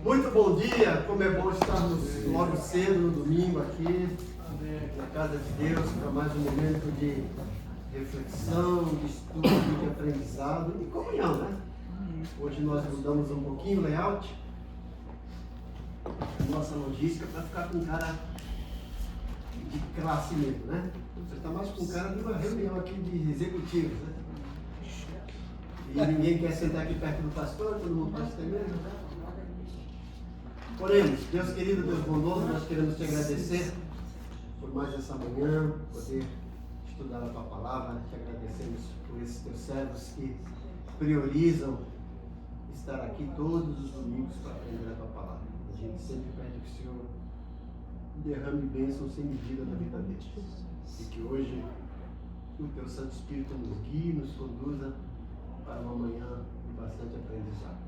Muito bom dia, como é bom estarmos logo cedo no domingo aqui na casa de Deus para mais um momento de reflexão, de estudo, de aprendizado e comunhão, né? Hoje nós mudamos um pouquinho o layout, nossa logística, para ficar com cara de classe mesmo, né? Você está mais com cara de uma reunião aqui de executivos, né? E ninguém quer sentar aqui perto do pastor, todo mundo passa até mesmo, né? Oremos. Deus querido, Deus bondoso, nós queremos te agradecer por mais essa manhã, poder estudar a tua palavra. Te agradecemos por esses teus servos que priorizam estar aqui todos os domingos para aprender a tua palavra. A gente sempre pede que o Senhor derrame bênção sem medida na vida deles. E que hoje o teu Santo Espírito nos guie, nos conduza para uma manhã de bastante aprendizado.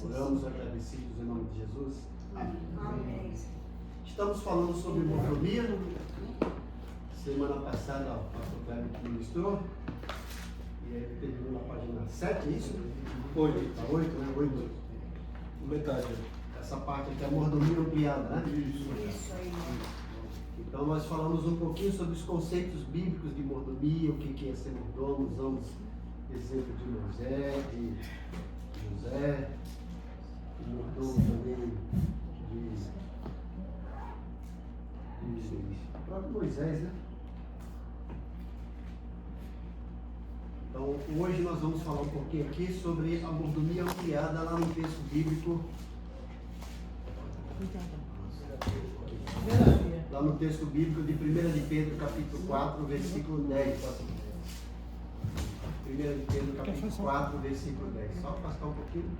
Oramos agradecidos em nome de Jesus. Amém. Estamos falando sobre mordomia. Semana passada o pastor Cleber ministrou. E ele terminou na página 7, é isso? 8, né? 8. Metade. Essa parte aqui é a mordomia ampliada, né? Isso aí. Então nós falamos um pouquinho sobre os conceitos bíblicos de mordomia, o que é ser mordomo, usamos exemplo de Moisés, de José, e mordomo também de próprio Moisés, né? Então hoje nós vamos falar um pouquinho aqui sobre a mordomia ampliada lá no texto bíblico. Lá no texto bíblico de 1 de Pedro, capítulo 4, versículo 10. 1 de Pedro, capítulo 4, versículo 10. Só afastar um pouquinho.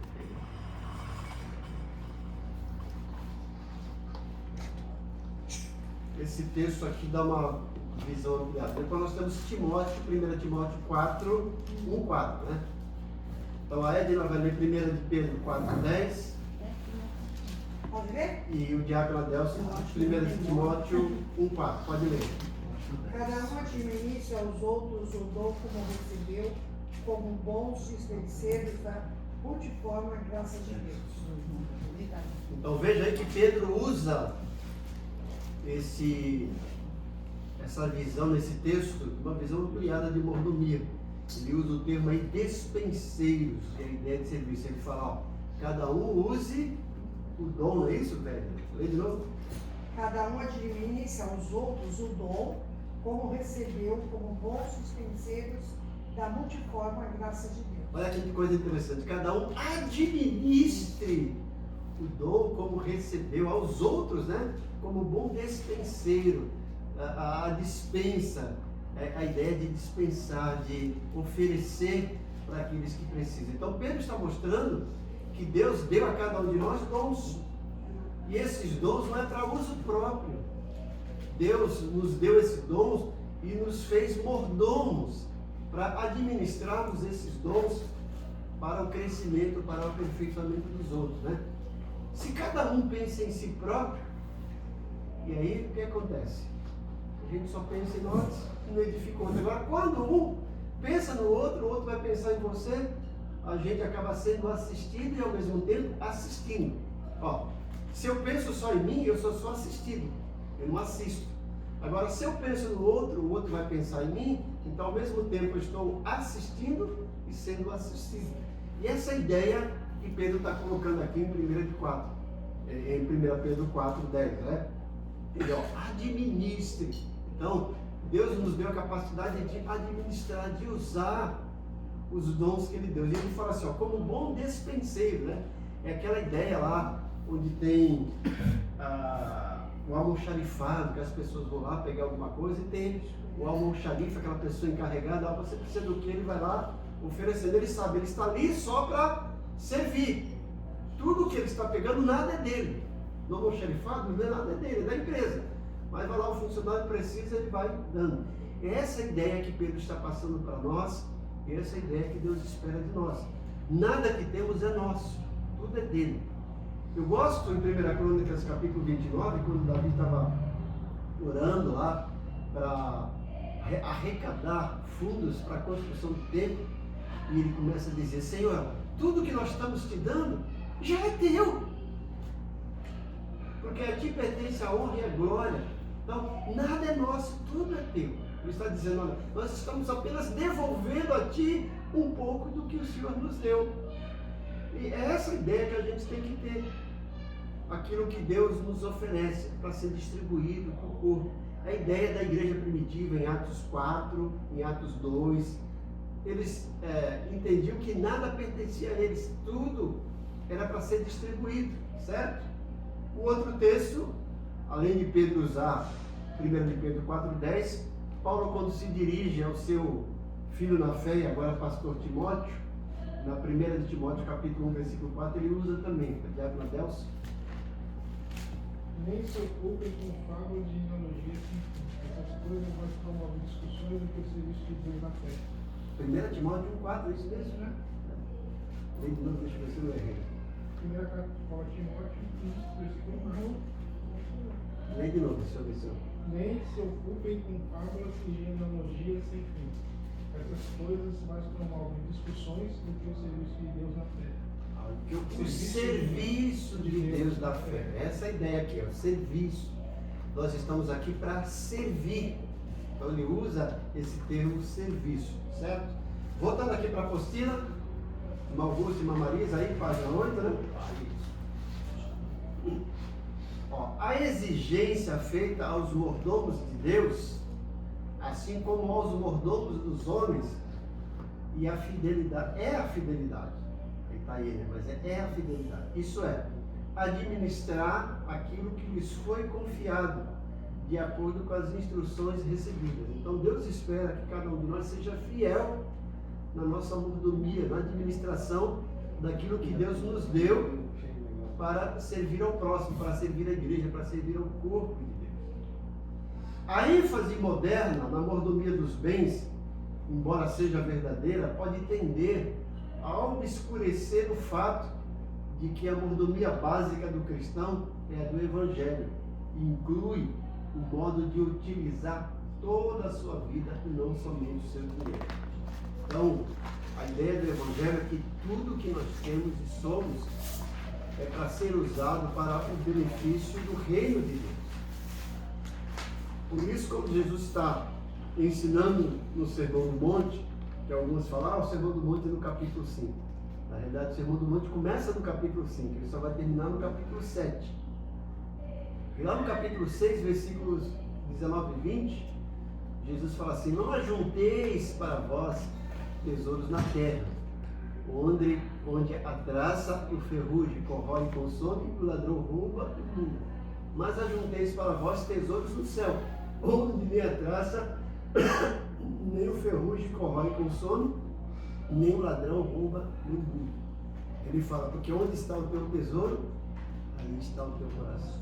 Esse texto aqui dá uma visão ampliada. Depois nós temos Timóteo, 1 Timóteo 4, 1, 4, né? Então a Edna vai ler 1 de Pedro 4, 10. Pode ler? E o diácono Adelson, 1 de Timóteo 1, 4. Pode ler. Cada um administre aos outros o dom como recebeu, como bons dispenseiros da multiforme graça de Deus. Então veja aí que Pedro usa essa visão nesse texto, uma visão ampliada de mordomia. Ele usa o termo aí despenseiros, que é a ideia de serviço. Ele fala, ó, cada um use o dom, não é isso, velho? Lê de novo. Cada um administre aos outros o dom como recebeu, como bons dispenseiros da multiforme graça de Deus. Olha que coisa interessante. Cada um administre o dom como recebeu aos outros, né? Como bom despenseiro. A dispensa, a ideia de dispensar, de oferecer para aqueles que precisam. Então Pedro está mostrando que Deus deu a cada um de nós dons. E esses dons não é para uso próprio. Deus nos deu esses dons e nos fez mordomos para administrarmos esses dons para o crescimento, para o aperfeiçoamento dos outros, né? Se cada um pensa em si próprio, e aí o que acontece? A gente só pensa em nós e não edifica o outro. Agora, quando um pensa no outro, o outro vai pensar em você, a gente acaba sendo assistido e ao mesmo tempo assistindo. Ó, se eu penso só em mim, eu sou só assistido, eu não assisto. Agora, se eu penso no outro, o outro vai pensar em mim, então ao mesmo tempo eu estou assistindo e sendo assistido. E essa é a ideia que Pedro está colocando aqui em 1 Pedro 4, 10, né? Ele, ó, administre. Então, Deus nos deu a capacidade de administrar, de usar os dons que Ele deu. E Ele fala assim, ó, como bom despenseiro, né? É aquela ideia lá, onde tem o almoxarifado, que as pessoas vão lá pegar alguma coisa e tem o almoxarife, aquela pessoa encarregada, você precisa do que, ele vai lá oferecendo, ele sabe, ele está ali só para servir. Tudo que ele está pegando, nada é dele. No almoxarifado, não é nada dele, é da empresa. Mas vai lá, o funcionário precisa, ele vai dando. É essa a ideia que Pedro está passando para nós, e essa é a ideia que Deus espera de nós. Nada que temos é nosso, tudo é dele. Eu gosto em 1 Crônicas, capítulo 29, quando Davi estava orando lá para arrecadar fundos para a construção do templo, e ele começa a dizer, Senhor, tudo que nós estamos te dando já é teu. porque a ti pertence a honra e a glória. Então, nada é nosso, tudo é teu. Ele está dizendo, olha, nós estamos apenas devolvendo a ti um pouco do que o Senhor nos deu. E é essa ideia que a gente tem que ter. Aquilo que Deus nos oferece para ser distribuído para o corpo. A ideia da igreja primitiva em Atos 4, em Atos 2, eles entendiam que nada pertencia a eles, tudo era para ser distribuído, certo? O outro texto, além de Pedro usar 1 de Pedro 4,10, Paulo, quando se dirige ao seu filho na fé, e agora pastor Timóteo, na 1 de Timóteo capítulo 1, versículo 4, ele usa também, Diácono Adelso. Nem se ocupem com fábulas de analogias sem fim. Essas coisas mais promovem discussões do que o serviço de Deus na fé. 1 Timóteo 1,4, é isso mesmo, né? Lê de novo, deixa eu ver se eu errei. 1 Timóteo 1, versículo 4. Lê de novo, deixa eu ver se eu... Nem se ocupem com fábulas e genealogias sem fim. Essas coisas mais promovem discussões do que o serviço de Deus na fé. O serviço de Deus da fé. Essa é a ideia aqui, é o serviço. Nós estamos aqui para servir. Então ele usa esse termo serviço, certo? Voltando aqui para a apostila, irmão Augusto e irmã Marisa, aí, página 8, né? Ó, a exigência feita aos mordomos de Deus, assim como aos mordomos dos homens, e a fidelidade, é a fidelidade. Está aí, né? Mas é a fidelidade. Isso é, administrar aquilo que lhes foi confiado, de acordo com as instruções recebidas. Então Deus espera que cada um de nós seja fiel na nossa mordomia, na administração daquilo que Deus nos deu para servir ao próximo, para servir a igreja, para servir ao corpo de Deus. A ênfase moderna na mordomia dos bens, embora seja verdadeira, pode tender a obscurecer o fato de que a mordomia básica do cristão é a do Evangelho e inclui o modo de utilizar toda a sua vida e não somente o seu dinheiro. Então, a ideia do Evangelho é que tudo que nós temos e somos é para ser usado para o benefício do reino de Deus. Por isso, como Jesus está ensinando no Sermão do Monte, que alguns falam, o Sermão do Monte é no capítulo 5. Na realidade, o Sermão do Monte começa no capítulo 5, ele só vai terminar no capítulo 7. E lá no capítulo 6, versículos 19 e 20, Jesus fala assim, não ajunteis para vós tesouros na terra, onde a traça e o ferrugem corroem e consomem, e o ladrão rouba e muda. Mas ajunteis para vós tesouros no céu, onde nem a traça nem o ferrugem corrói e consome, nem o ladrão rouba nem muda. Ele fala, porque onde está o teu tesouro, ali está o teu coração.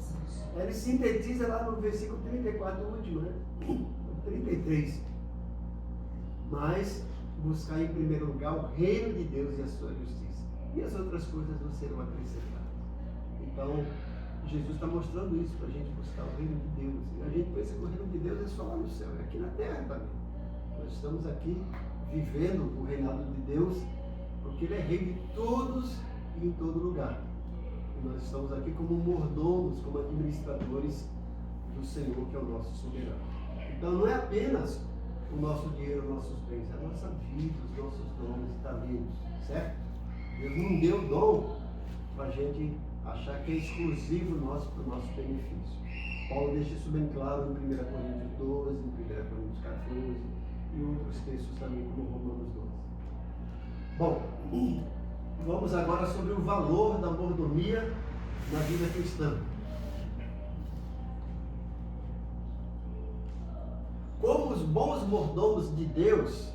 Ele sintetiza lá no versículo 34, último, né? 33. Mas buscar em primeiro lugar o reino de Deus e a sua justiça. E as outras coisas não serão acrescentadas. Então, Jesus está mostrando isso para a gente buscar o reino de Deus. E a gente pensa que o reino de Deus é só lá no céu, é aqui na terra também. Nós estamos aqui vivendo o reinado de Deus, porque Ele é rei de todos e em todo lugar. E nós estamos aqui como mordomos, como administradores do Senhor, que é o nosso soberano. Então não é apenas o nosso dinheiro, os nossos bens, é a nossa vida, os nossos dons e talentos, certo? Deus não deu dom para a gente achar que é exclusivo nosso para o nosso benefício. Paulo deixa isso bem claro em 1 Coríntios 12, em 1 Coríntios 14 e outros textos também, como Romanos 12. Bom, vamos agora sobre o valor da mordomia na vida cristã. Como os bons mordomos de Deus,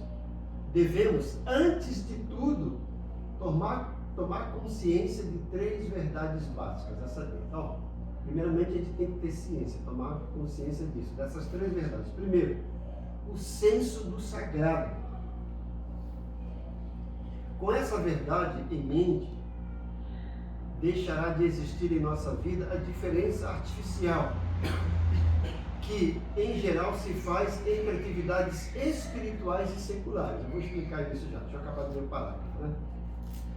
devemos, antes de tudo, tomar consciência de 3 verdades básicas. Então, primeiramente, a gente tem que ter ciência, tomar consciência disso, dessas 3 verdades. Primeiro, o senso do sagrado. Com essa verdade em mente, deixará de existir em nossa vida a diferença artificial que, em geral, se faz entre atividades espirituais e seculares. Eu vou explicar isso já, deixa eu acabar do meu parágrafo, né?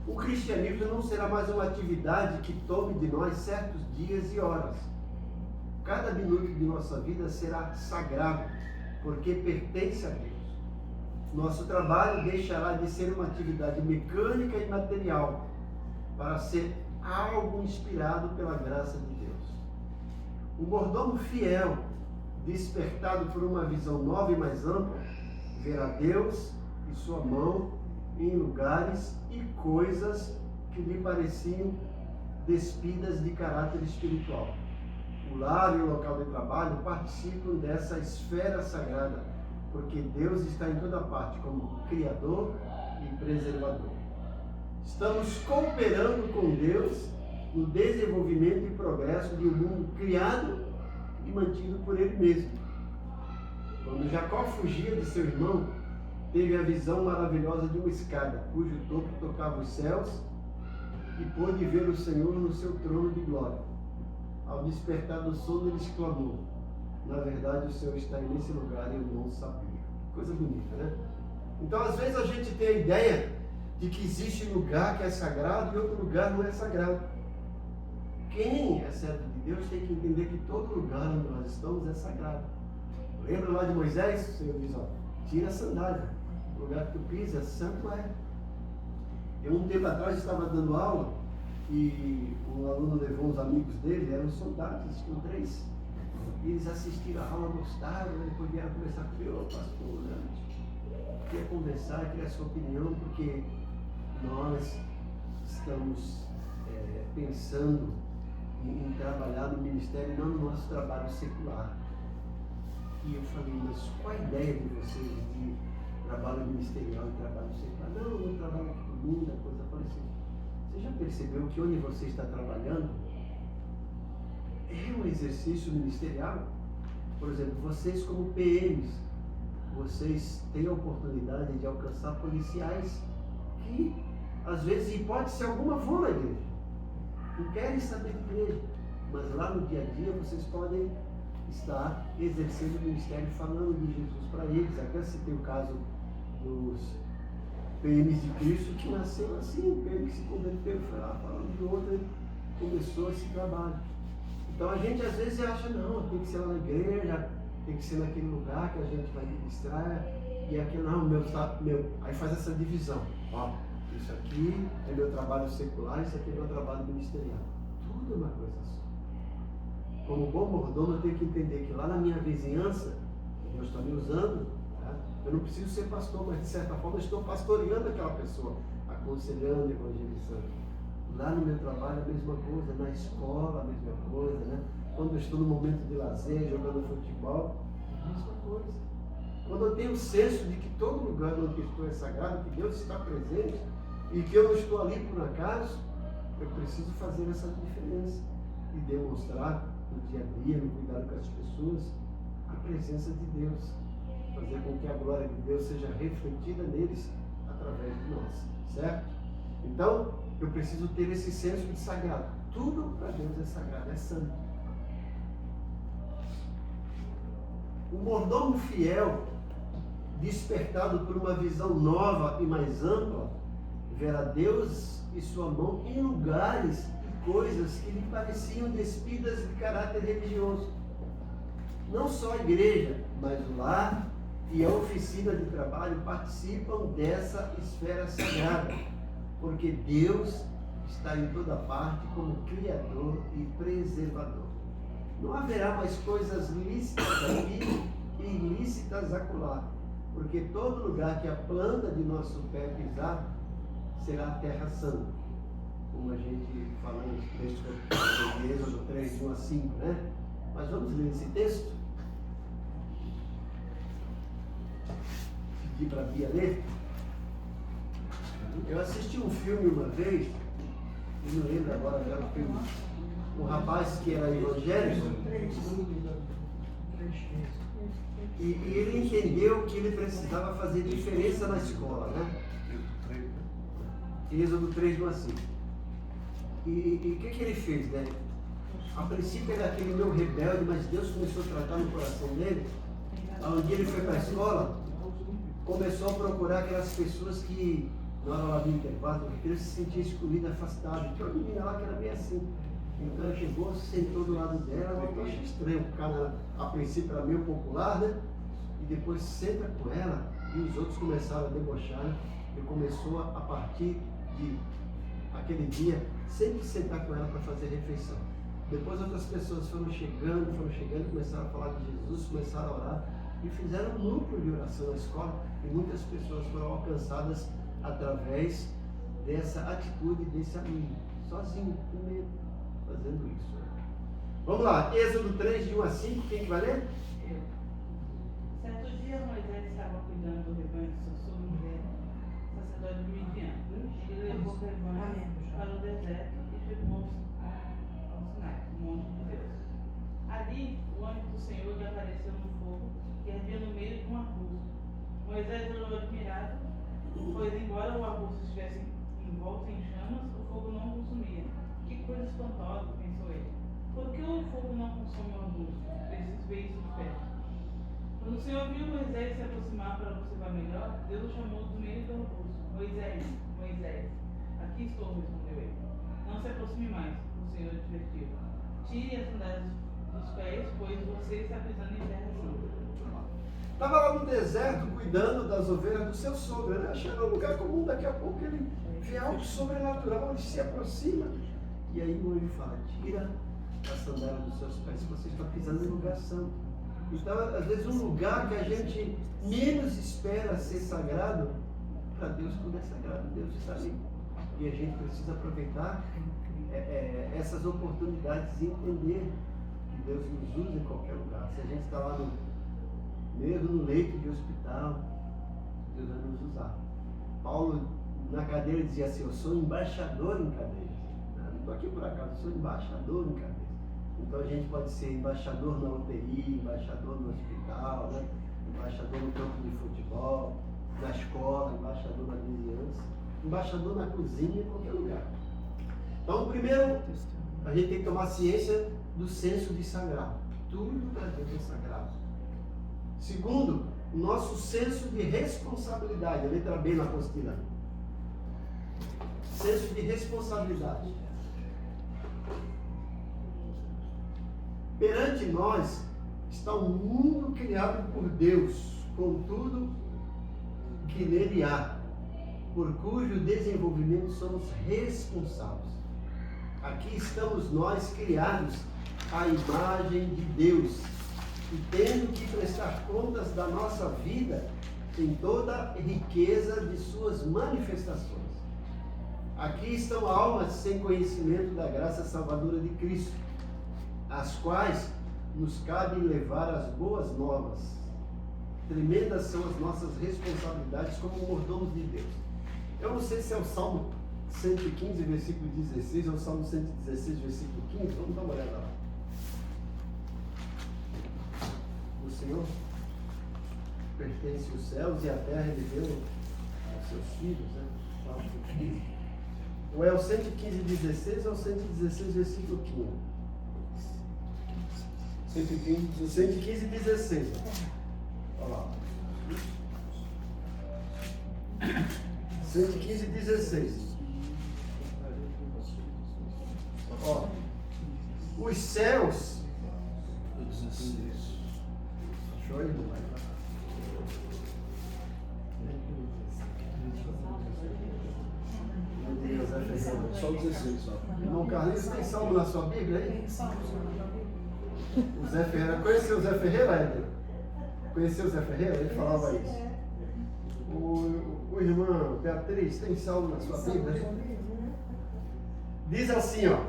O cristianismo não será mais uma atividade que tome de nós certos dias e horas, cada minuto de nossa vida será sagrado, porque pertence a Deus. Nosso trabalho deixará de ser uma atividade mecânica e material para ser algo inspirado pela graça de Deus. O mordomo fiel, despertado por uma visão nova e mais ampla, verá Deus e sua mão em lugares e coisas que lhe pareciam despidas de caráter espiritual. O lar e o local de trabalho participam dessa esfera sagrada, porque Deus está em toda parte como Criador e Preservador. Estamos cooperando com Deus no desenvolvimento e progresso de um mundo criado e mantido por Ele mesmo. Quando Jacó fugia de seu irmão, teve a visão maravilhosa de uma escada, cujo topo tocava os céus, e pôde ver o Senhor no seu trono de glória. Ao despertar do sono, ele exclamou: na verdade, o Senhor está nesse lugar e eu não sabia. Coisa bonita, né? Então, às vezes a gente tem a ideia de que existe lugar que é sagrado e outro lugar não é sagrado. Quem é servo de Deus tem que entender que todo lugar onde nós estamos é sagrado. Lembra lá de Moisés? O Senhor diz: ó, tira a sandália, o lugar que tu pisa, santo é. Eu, um tempo atrás, estava dando aula e um aluno levou uns amigos dele, eram soldados, tinham 3. E eles assistiram a aula, gostaram, né? Depois vieram conversar comigo: ô pastor, né? Queria conversar, queria a sua opinião, porque nós estamos pensando em trabalhar no ministério, não no nosso trabalho secular. E eu falei: mas qual a ideia de vocês de trabalho ministerial e trabalho secular? Não, eu trabalho aqui com muita coisa. Eu falei assim: você já percebeu que onde você está trabalhando é um exercício ministerial? Por exemplo, vocês como PMs, vocês têm a oportunidade de alcançar policiais que, às vezes, em hipótese alguma, vão na igreja. Não querem saber de igreja, mas lá no dia a dia vocês podem estar exercendo o ministério, falando de Jesus para eles. Até citei o caso dos PMs de Cristo que nasceu assim, o PM que se converteu, foi lá falando de outra, começou esse trabalho. Então a gente às vezes acha: não, tem que ser lá na igreja, tem que ser naquele lugar que a gente vai ministrar, e aqui não, meu, aí faz essa divisão. Ó, isso aqui é meu trabalho secular, isso aqui é meu trabalho ministerial. Tudo é uma coisa só. Como bom mordomo, eu tenho que entender que lá na minha vizinhança, Deus está me usando, tá? Eu não preciso ser pastor, mas de certa forma eu estou pastoreando aquela pessoa, aconselhando, evangelizando. Lá no meu trabalho a mesma coisa, na escola a mesma coisa, né? Quando eu estou no momento de lazer, jogando futebol, a mesma coisa. Quando eu tenho o senso de que todo lugar onde eu estou é sagrado, que Deus está presente e que eu não estou ali por acaso, eu preciso fazer essa diferença e demonstrar no dia a dia, no cuidado com as pessoas, a presença de Deus, fazer com que a glória de Deus seja refletida neles através de nós, certo? Então, eu preciso ter esse senso de sagrado. Tudo para Deus é sagrado, é santo. O mordomo fiel, despertado por uma visão nova e mais ampla, verá Deus e sua mão em lugares e coisas que lhe pareciam despidas de caráter religioso. Não só a igreja, mas o lar e a oficina de trabalho participam dessa esfera sagrada, porque Deus está em toda parte como Criador e Preservador. Não haverá mais coisas lícitas aqui e ilícitas acolá, porque todo lugar que a planta de nosso pé pisar será a terra santa. Como a gente falou no texto de Êxodo 3, de 1 a 5, né? Mas vamos ler esse texto? Pedir para a Bia ler. Eu assisti um filme uma vez, eu não lembro agora, era um filme, um rapaz que era evangélico, e ele entendeu que ele precisava fazer diferença na escola, né? Êxodo 3, 1 a 5. E o que ele fez, né? A princípio era aquele meu rebelde, mas Deus começou a tratar no coração dele. Um dia ele foi para a escola, começou a procurar aquelas pessoas que, na hora lá do intervalo, ele se sentia excluído, afastado. Tinha uma menina lá que era bem assim. Então ele chegou, sentou do lado dela, eu achei estranho, o cara a princípio era meio popular, né? E depois senta com ela e os outros começaram a debochar, né? E começou a partir de aquele dia, sempre sentar com ela para fazer refeição. Depois outras pessoas foram chegando, começaram a falar de Jesus, começaram a orar e fizeram um núcleo de oração na escola e muitas pessoas foram alcançadas através dessa atitude desse amigo, sozinho, com medo, fazendo isso. Vamos lá, Êxodo 3, de 1 a 5, quem que vai ler? Eu. Certo dia Moisés estava cuidando do rebanho de seu sogro sacerdote de Midian. Ele levou o rebanho para o deserto e chegou ao Sinai, o monte de Deus. Ali, o anjo do Senhor lhe apareceu no fogo que ardia no meio de um arbusto. Moisés olhou admirado, pois embora o arbusto estivesse envolto em chamas, o fogo não consumia. Que coisa espantosa, pensou ele. Por que o fogo não consome o arbusto? Preciso ver isso de perto. Quando o Senhor viu Moisés se aproximar para observar melhor, Deus o chamou do meio do arbusto. Moisés, Moisés, aqui estou, respondeu ele. Não se aproxime mais, o Senhor advertiu. Tire as sandálias dos pés, pois você está pisando em terra santa. Estava lá no deserto cuidando das ovelhas do seu sogro, né? Chega um lugar comum, daqui a pouco ele vê algo sobrenatural, ele se aproxima. E aí o anjo fala, tira a sandália dos seus pés, você está pisando em lugar santo. Então, às vezes, um lugar que a gente menos espera ser sagrado, para Deus tudo é sagrado, Deus está ali. E a gente precisa aproveitar essas oportunidades e entender que Deus nos usa em qualquer lugar. Se a gente está lá mesmo no leito de hospital, Deus vai nos usar. Paulo, na cadeira, dizia assim, eu sou embaixador em cadeia. Não estou aqui por acaso, eu sou embaixador em cadeia. Então a gente pode ser embaixador na UTI, embaixador no hospital, né? Embaixador no campo de futebol, na escola, embaixador na vizinhança, embaixador na cozinha, em qualquer lugar. Então, primeiro, a gente tem que tomar ciência do senso de sagrado. Tudo para Deus é sagrado. Segundo, o nosso senso de responsabilidade. A letra B na apostila. Senso de responsabilidade. Perante nós está um mundo criado por Deus, com tudo que nele há, por cujo desenvolvimento somos responsáveis. Aqui estamos nós criados à imagem de Deus e tendo que prestar contas da nossa vida em toda a riqueza de suas manifestações. Aqui estão almas sem conhecimento da graça salvadora de Cristo, as quais nos cabe levar as boas novas. Tremendas são as nossas responsabilidades como mordomos de Deus. Eu não sei se é o Salmo 115, versículo 16, ou o Salmo 116, versículo 15. Vamos dar uma olhada lá. O Senhor pertence os céus e a terra ele deu aos seus filhos, né? Salmo 115. Ou é o 115, 16 ou o 116, versículo 15? 115, 16. Olha lá. 115, 16. Ó, os céus. Show aí, só o 16, só. Irmão Carlinhos, tem salmo na sua Bíblia aí? Tem salmo na sua Bíblia. O Zé Ferreira, conheceu o Zé Ferreira, Éder? Conheceu o Zé Ferreira? Ele falava isso. O irmão Beatriz, tem salmo na sua Bíblia? Diz assim, ó.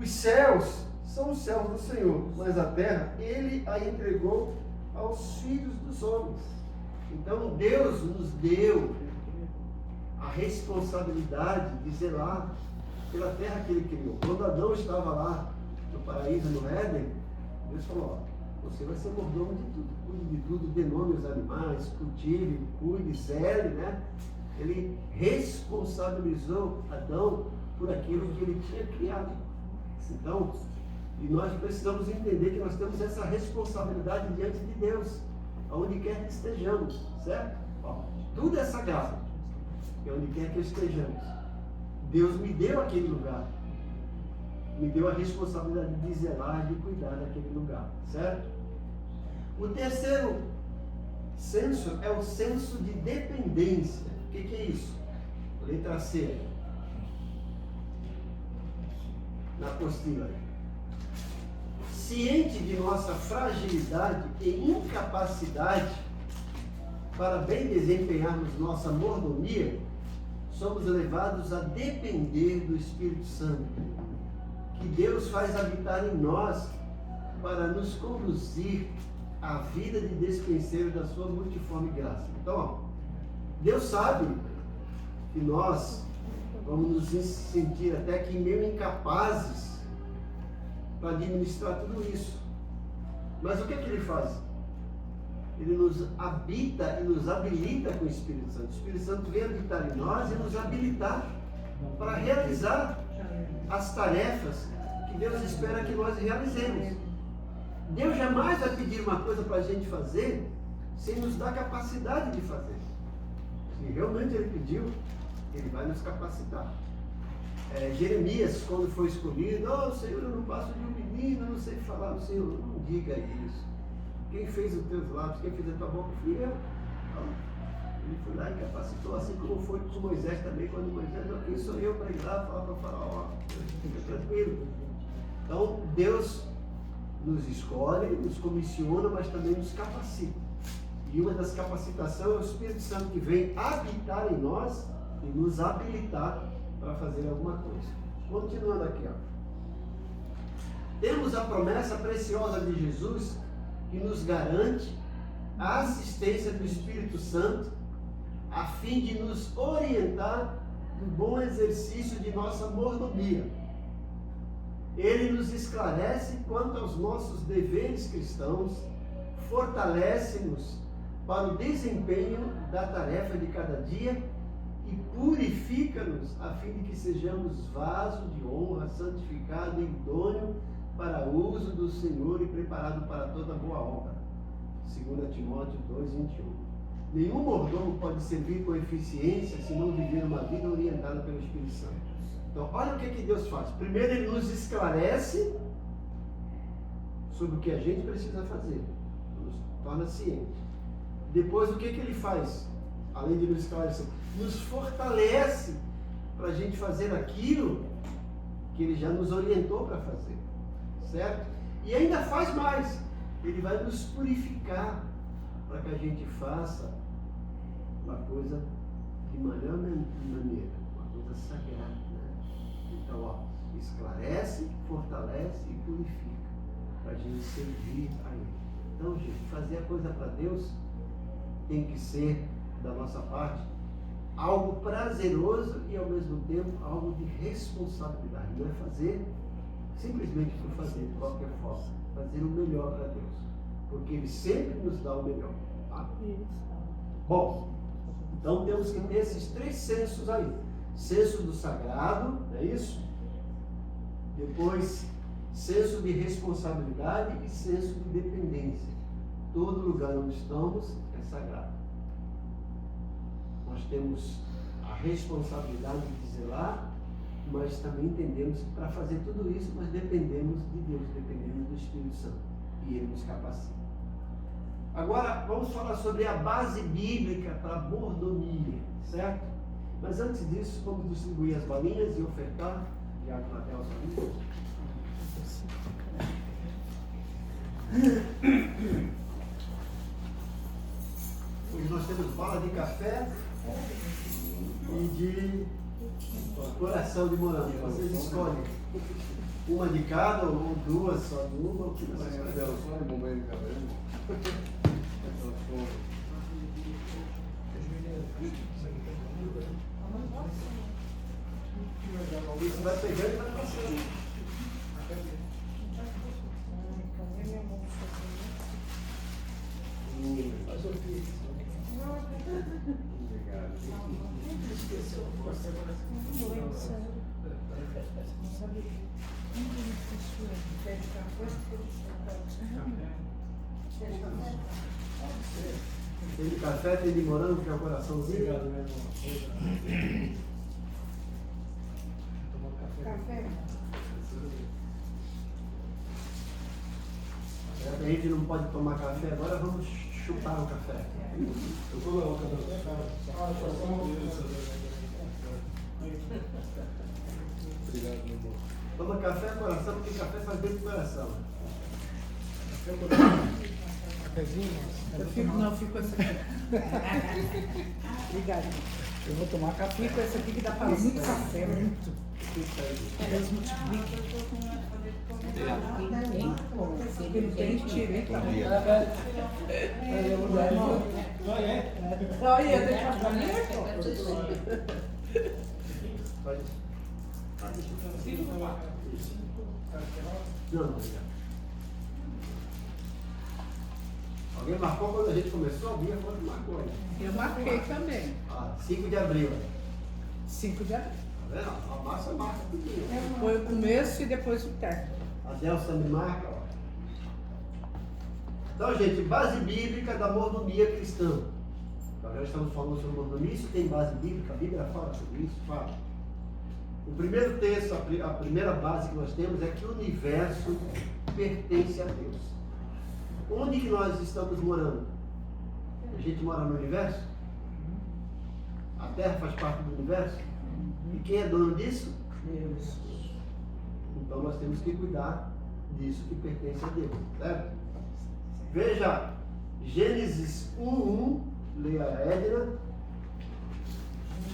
Os céus são os céus do Senhor, mas a terra, Ele a entregou aos filhos dos homens. Então Deus nos deu a responsabilidade de zelar pela terra que Ele criou. Quando Adão estava lá no paraíso, no Éden, Deus falou, ó, você vai ser mordomo de tudo, cuide de tudo, dê nome aos animais, cultive, cuide, zele, né? Ele responsabilizou Adão por aquilo que ele tinha criado. Então, e nós precisamos entender que nós temos essa responsabilidade diante de Deus, aonde quer que estejamos, certo? Ó, tudo é sagrado, e onde quer que estejamos. Deus me deu aquele lugar. me deu a responsabilidade de zelar, de cuidar daquele lugar, certo? O terceiro senso é o senso de dependência. O que é isso? Letra C. Na apostila. Ciente de nossa fragilidade e incapacidade para bem desempenharmos nossa mordomia, somos levados a depender do Espírito Santo, que Deus faz habitar em nós para nos conduzir à vida de despenseiro da sua multiforme graça. Então, ó, Deus sabe que nós vamos nos sentir até que meio incapazes para administrar tudo isso. Mas o que é que Ele faz? Ele nos habita e nos habilita com o Espírito Santo. O Espírito Santo vem habitar em nós e nos habilitar para realizar as tarefas que Deus espera que nós realizemos. Deus jamais vai pedir uma coisa para a gente fazer sem nos dar capacidade de fazer. Se realmente Ele pediu, Ele vai nos capacitar. Jeremias, quando foi escolhido, Senhor, eu não passo de um menino, eu não sei falar. O Senhor, não diga isso. Quem fez os teus lábios, quem fez a tua boca, fui eu. Então, ele foi lá e capacitou, assim como foi com Moisés também, quando Moisés, quem sou eu para ir lá falar para o faraó? Fica tranquilo. Então, Deus nos escolhe, nos comissiona, mas também nos capacita. E uma das capacitações é o Espírito Santo que vem habitar em nós e nos habilitar para fazer alguma coisa. Continuando aqui, ó. Temos a promessa preciosa de Jesus que nos garante a assistência do Espírito Santo a fim de nos orientar no bom exercício de nossa mordomia. Ele nos esclarece quanto aos nossos deveres cristãos, fortalece-nos para o desempenho da tarefa de cada dia e purifica-nos a fim de que sejamos vaso de honra, santificado e idôneo para o uso do Senhor e preparado para toda boa obra. 2 Timóteo 2:21. Nenhum mordomo pode servir com eficiência se não viver uma vida orientada pelo Espírito Santo. Então, olha o que Deus faz. Primeiro, Ele nos esclarece sobre o que a gente precisa fazer. Nos torna ciente. Depois, o que Ele faz? Além de nos esclarecer, nos fortalece para a gente fazer aquilo que Ele já nos orientou para fazer. Certo? E ainda faz mais. Ele vai nos purificar para que a gente faça uma coisa de melhor maneira, uma coisa sagrada. Né? Então, ó, esclarece, fortalece e purifica para a gente servir a Ele. Então, gente, fazer a coisa para Deus tem que ser, da nossa parte, algo prazeroso e ao mesmo tempo algo de responsabilidade. Não é fazer simplesmente por fazer de qualquer forma, fazer o melhor para Deus, porque Ele sempre nos dá o melhor. Tá? Bom, então temos que ter esses três sensos aí: senso do sagrado, é isso? Depois, senso de responsabilidade e senso de dependência. Todo lugar onde estamos é sagrado. Nós temos a responsabilidade de zelar, mas também entendemos que para fazer tudo isso nós dependemos de Deus, dependemos do Espírito Santo, e Ele nos capacita. Agora vamos falar sobre a base bíblica para a mordomia, certo? Mas antes disso, vamos distribuir as balinhas e ofertar. Diácono Adelson ali. Hoje nós temos bala de café e de coração de morango. Vocês escolhem uma de cada ou duas, só de uma, ou que vocês quiserem. Isso vai pegando e vai passando. Faz o ofício. Obrigado. Tem de café, tem de morango, que é o coraçãozinho. Obrigado, meu irmão. Café? Já que a gente não pode tomar café agora, vamos chupar o café. Eu vou levar o café. Obrigado, meu amor. Toma café coração, porque café faz bem pro coração. Cafezinho? Eu fico essa aqui. Obrigada. Eu vou tomar café. Fico essa aqui que dá para muito café, muito. Deus multiplica. Porque não tem tira, então. Olha, deixa pra mim. Pode. Não, obrigado. Alguém marcou quando a gente começou? A Bia falou que marcou aí. Eu marquei também. 5 de abril. 5 de abril. Tá vendo? A massa marca tudo. Foi o começo e depois o término. A Delsa me marca, ó. Então, gente, base bíblica da mordomia cristã. Agora estamos falando sobre mordomia, isso tem base bíblica, a Bíblia fala sobre isso, fala. O primeiro texto, a primeira base que nós temos é que o universo pertence a Deus. Onde que nós estamos morando? A gente mora no universo? A Terra faz parte do universo? E quem é dono disso? Deus. Então nós temos que cuidar disso que pertence a Deus, certo? Veja, Gênesis 1:1, leia a Edna.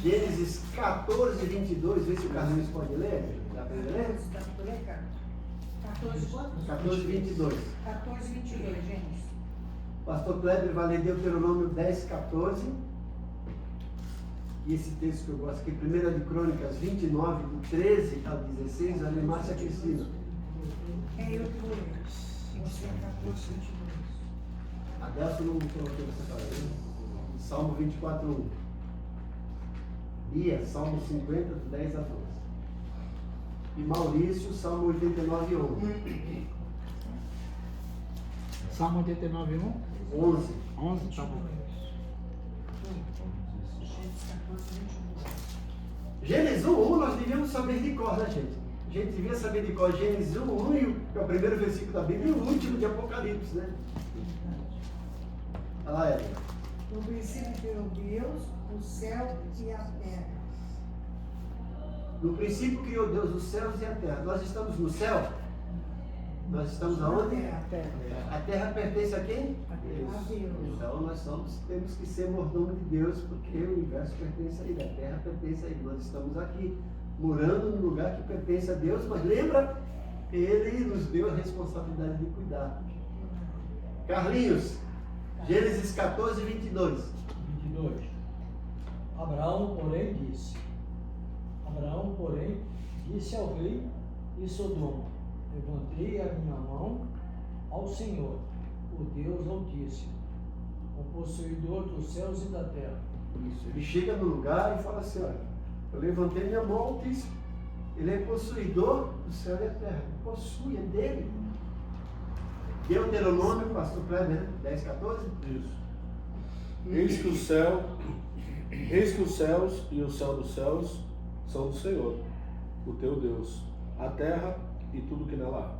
Gênesis 14:22, vê se o Carlinhos pode ler. Dá para ler? 14:22. 14:22, gente. Pastor Kleber vai ler Deuteronômio 10:14. E esse texto que eu gosto aqui, 1 de Crônicas 29, do 13 ao 16, a Márcia Cristina. É eu que vou ler. Você é 14:22. A Delcio não colocou essa palavra. Salmo 24:1. Bia, Salmo 50, do 10 a 12. E Maurício, Salmo 89:11. Salmo 89:1? 11. 11, tá bom. Gênesis 1:1 nós devíamos saber de cor, né, gente? A gente devia saber de cor Gênesis 1:1, que é o primeiro versículo da Bíblia, e o último de Apocalipse, né? Olha lá, Érica. No princípio criou Deus, o céu e a terra. No princípio criou Deus os céus e a terra. Nós estamos no céu? Nós estamos aonde? A terra. A terra pertence a quem? A Deus. Então nós temos que ser mordomo de Deus, porque o universo pertence a Ele, a terra pertence a Ele. Nós estamos aqui, morando num lugar que pertence a Deus, mas lembra, Ele nos deu a responsabilidade de cuidar. Carlinhos, Gênesis 14:22. 22. Abraão, porém, disse ao rei de Sodoma: levantei a minha mão ao Senhor, o Deus Altíssimo, o possuidor dos céus e da terra. Isso, ele chega no lugar e fala assim, olha, eu levantei minha mão ao Altíssimo. Ele é possuidor do céu e da terra. Ele possui, é dele. Deuteronômio, pastor Kleber, né? 10:14. Isso. Eis que os céus e o céu dos céus são do Senhor, o teu Deus, a terra e tudo que nela há.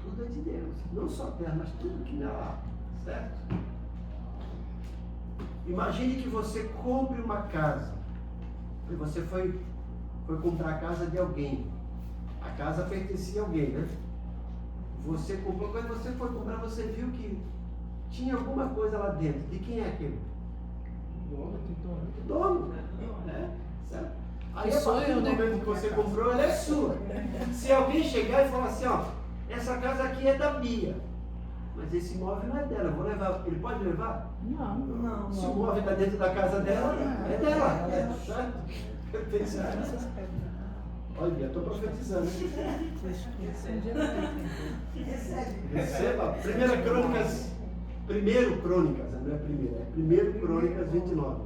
Tudo é de Deus. Não só a terra, mas tudo que nela há. Certo? Imagine que você compre uma casa. E você foi comprar a casa de alguém. A casa pertencia a alguém, né? Você comprou, quando você foi comprar, você viu que tinha alguma coisa lá dentro. De quem é aquele? Dono. É, certo? Aí a partir do momento que você comprou, ela é sua. Se alguém chegar e falar assim, ó, essa casa aqui é da Bia, mas esse imóvel não é dela, eu vou levar. Ele pode levar? Não. Se o móvel está dentro da casa dela, é dela. Certo? Pertence a ela. Olha, estou profetizando. Receba. Primeiro Crônicas, não é primeira, é primeiro Crônicas 29.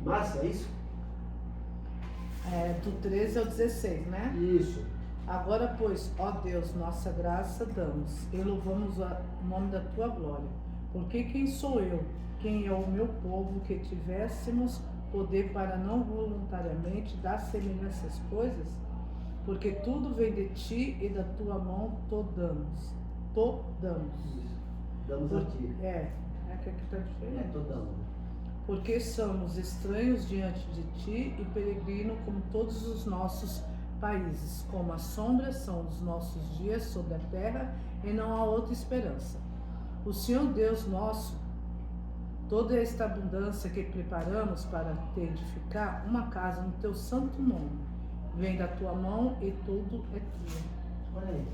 Márcia, é isso? É, do 13 ao 16, né? Isso. Agora, pois, ó Deus, nossa graça damos e louvamos o nome da tua glória. Porque quem sou eu, quem é o meu povo, que tivéssemos poder para não voluntariamente dar semelhanças coisas? porque tudo vem de ti e da tua mão damos. Isso. Damos a ti. É que aqui está diferente. Tô dando. Porque somos estranhos diante de ti e peregrinos como todos os nossos países, como a sombra são os nossos dias sobre a terra e não há outra esperança. O Senhor Deus nosso, toda esta abundância que preparamos para te edificar uma casa no teu santo nome, vem da tua mão e tudo é tua. Olha aí.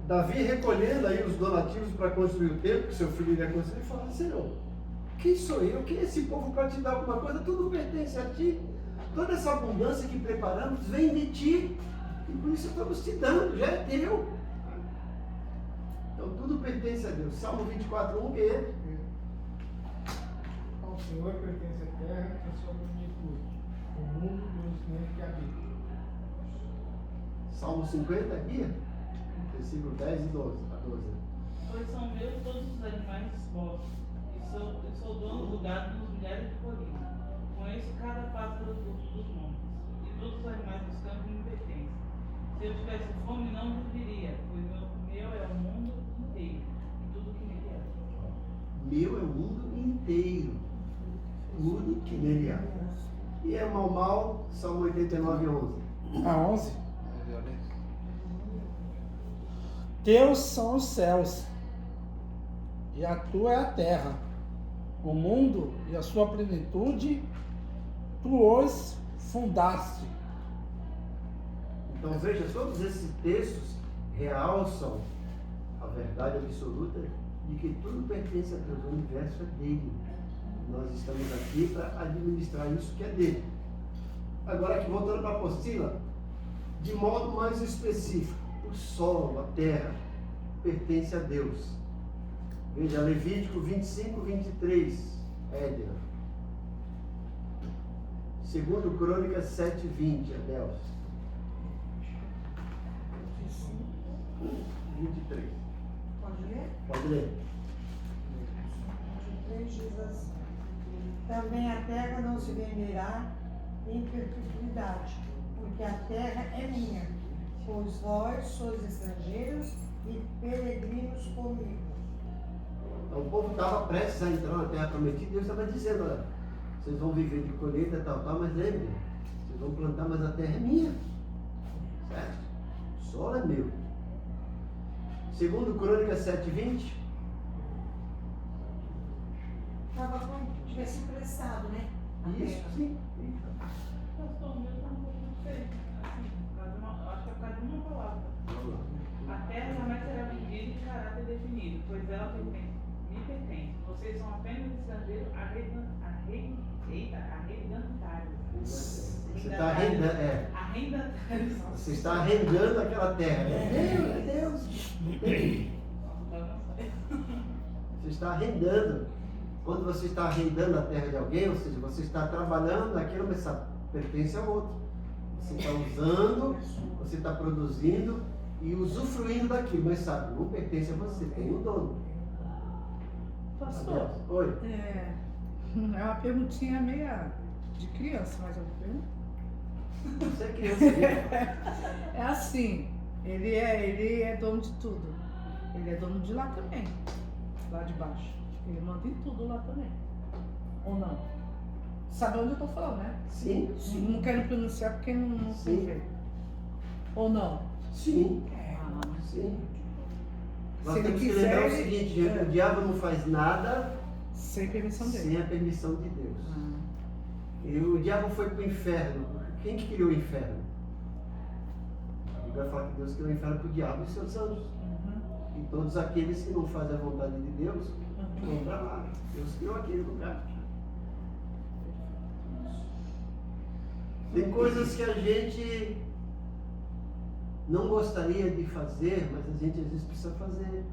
Davi recolhendo aí os donativos para construir o templo, que seu filho iria construir, ele fala: Senhor, quem sou eu? Quem é esse povo para te dar alguma coisa? Tudo pertence a ti. Toda essa abundância que preparamos vem de ti. E por isso estamos te dando, já é teu. Então tudo pertence a Deus. Salmo 24:1, que é? Ao Senhor pertence a terra e a sua plenitude, o mundo e os nele que habita. Salmo 50 aqui, versículo 10 e 12. Pois são meus todos os animais vossos, e sou dono do gado nos milhares de colinas. Conheço cada pássaro dos montes, e todos os animais dos campos me pertencem. Se eu tivesse fome, não viveria, pois meu é o mundo inteiro, e tudo que nele há. Meu é o mundo inteiro, tudo que nele há. E é mal, Salmo 89:11. A 11. Teus são os céus, e a tua é a terra, o mundo e a sua plenitude, tu os fundaste. Então veja, todos esses textos realçam a verdade absoluta de que tudo pertence a Deus, o universo é dele. Nós estamos aqui para administrar isso que é dele. Agora aqui, voltando para a apostila, de modo mais específico, o solo, a terra, pertence a Deus. Veja, Levítico 25:23, Edna. Segundo Crônicas 7:20, Adelso. 23. Pode ler? Pode ler. 23 diz assim: também a terra não se venderá em perpetuidade, porque a terra é minha, pois vós sois estrangeiros e peregrinos comigo. Então, o povo estava prestes a entrar na terra prometida e Deus estava dizendo: olha, vocês vão viver de colheita, tal, mas é minha. Vocês vão plantar, mas a terra é minha. Certo? O solo é meu. Segundo Crônicas 7:20. Estava como se tivesse emprestado, né? A Isso, terra. sim. Pastor, o meu está um pouco diferente. Assim, acho que é por causa de uma palavra. Vamos lá. A terra jamais será vendida de caráter definido, pois ela me pertence. Vocês são apenas estrangeiros arrendatários. Você está arrendando, Arrendatários. Você está arrendando aquela terra. É Deus. Você está arrendando. Quando você está arrendando a terra de alguém, ou seja, você está trabalhando naquilo, mas sabe, pertence ao outro. Você está usando, você está produzindo e usufruindo daquilo, mas sabe, não pertence a você, tem um dono. Pastor, Oi. é uma perguntinha meia de criança, mas eu vou perguntar. Você é criança mesmo. É assim, ele é dono de tudo. Ele é dono de lá também, lá de baixo. Ele manda em tudo lá também. Ou não? Sabe onde eu tô falando, né? Sim, sim. Não quero pronunciar porque não Sim. sei ver. Ou não? Sim, Ah, sim. Nós Se ele temos que quiser, lembrar o ele- seguinte, gente, o diabo não faz nada sem permissão dele. sem a permissão de Deus. Ah. E o diabo foi para o inferno. Quem que criou o inferno? A Bíblia fala que Deus criou o inferno para o diabo e seus anjos. Uhum. E todos aqueles que não fazem a vontade de Deus vão para lá. Deus criou aquele lugar. Tem coisas que a gente não gostaria de fazer, mas a gente às vezes precisa fazer.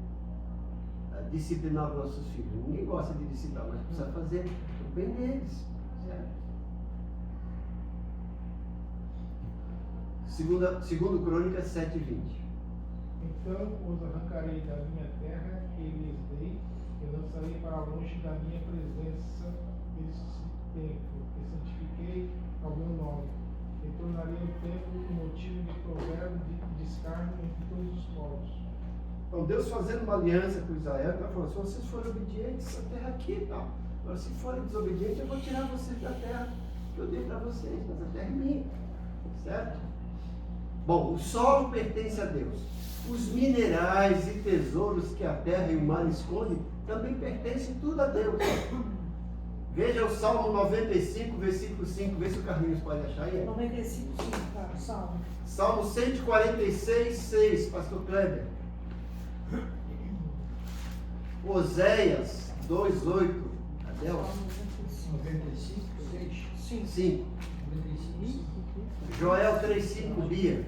Disciplinar os nossos filhos. Ninguém gosta de disciplinar, mas precisa fazer o bem deles. Certo? Segundo Crônicas 7:20. Então os arrancarei da minha terra que lhes dei, e lançarei para longe da minha presença desse templo, que santifiquei ao meu nome. e tornarei o templo um motivo de provérbio de escárnio entre todos os povos. Então Deus fazendo uma aliança com Israel, está falando, se vocês forem obedientes, essa terra aqui e tal. Agora, se forem desobedientes, eu vou tirar vocês da terra que eu dei para vocês, mas a terra é minha. Certo? Bom, o solo pertence a Deus. Os minerais e tesouros que a terra e o mar escondem também pertencem tudo a Deus. Veja o Salmo 95, versículo 5. Vê se o Carlinhos pode achar aí. 95, tá, Salmo. Salmo 146, 6, pastor Kleber. Oséias 2:8. Cadê o? 95, 6. Sim. 5. 95. Joel 3:5, Bia.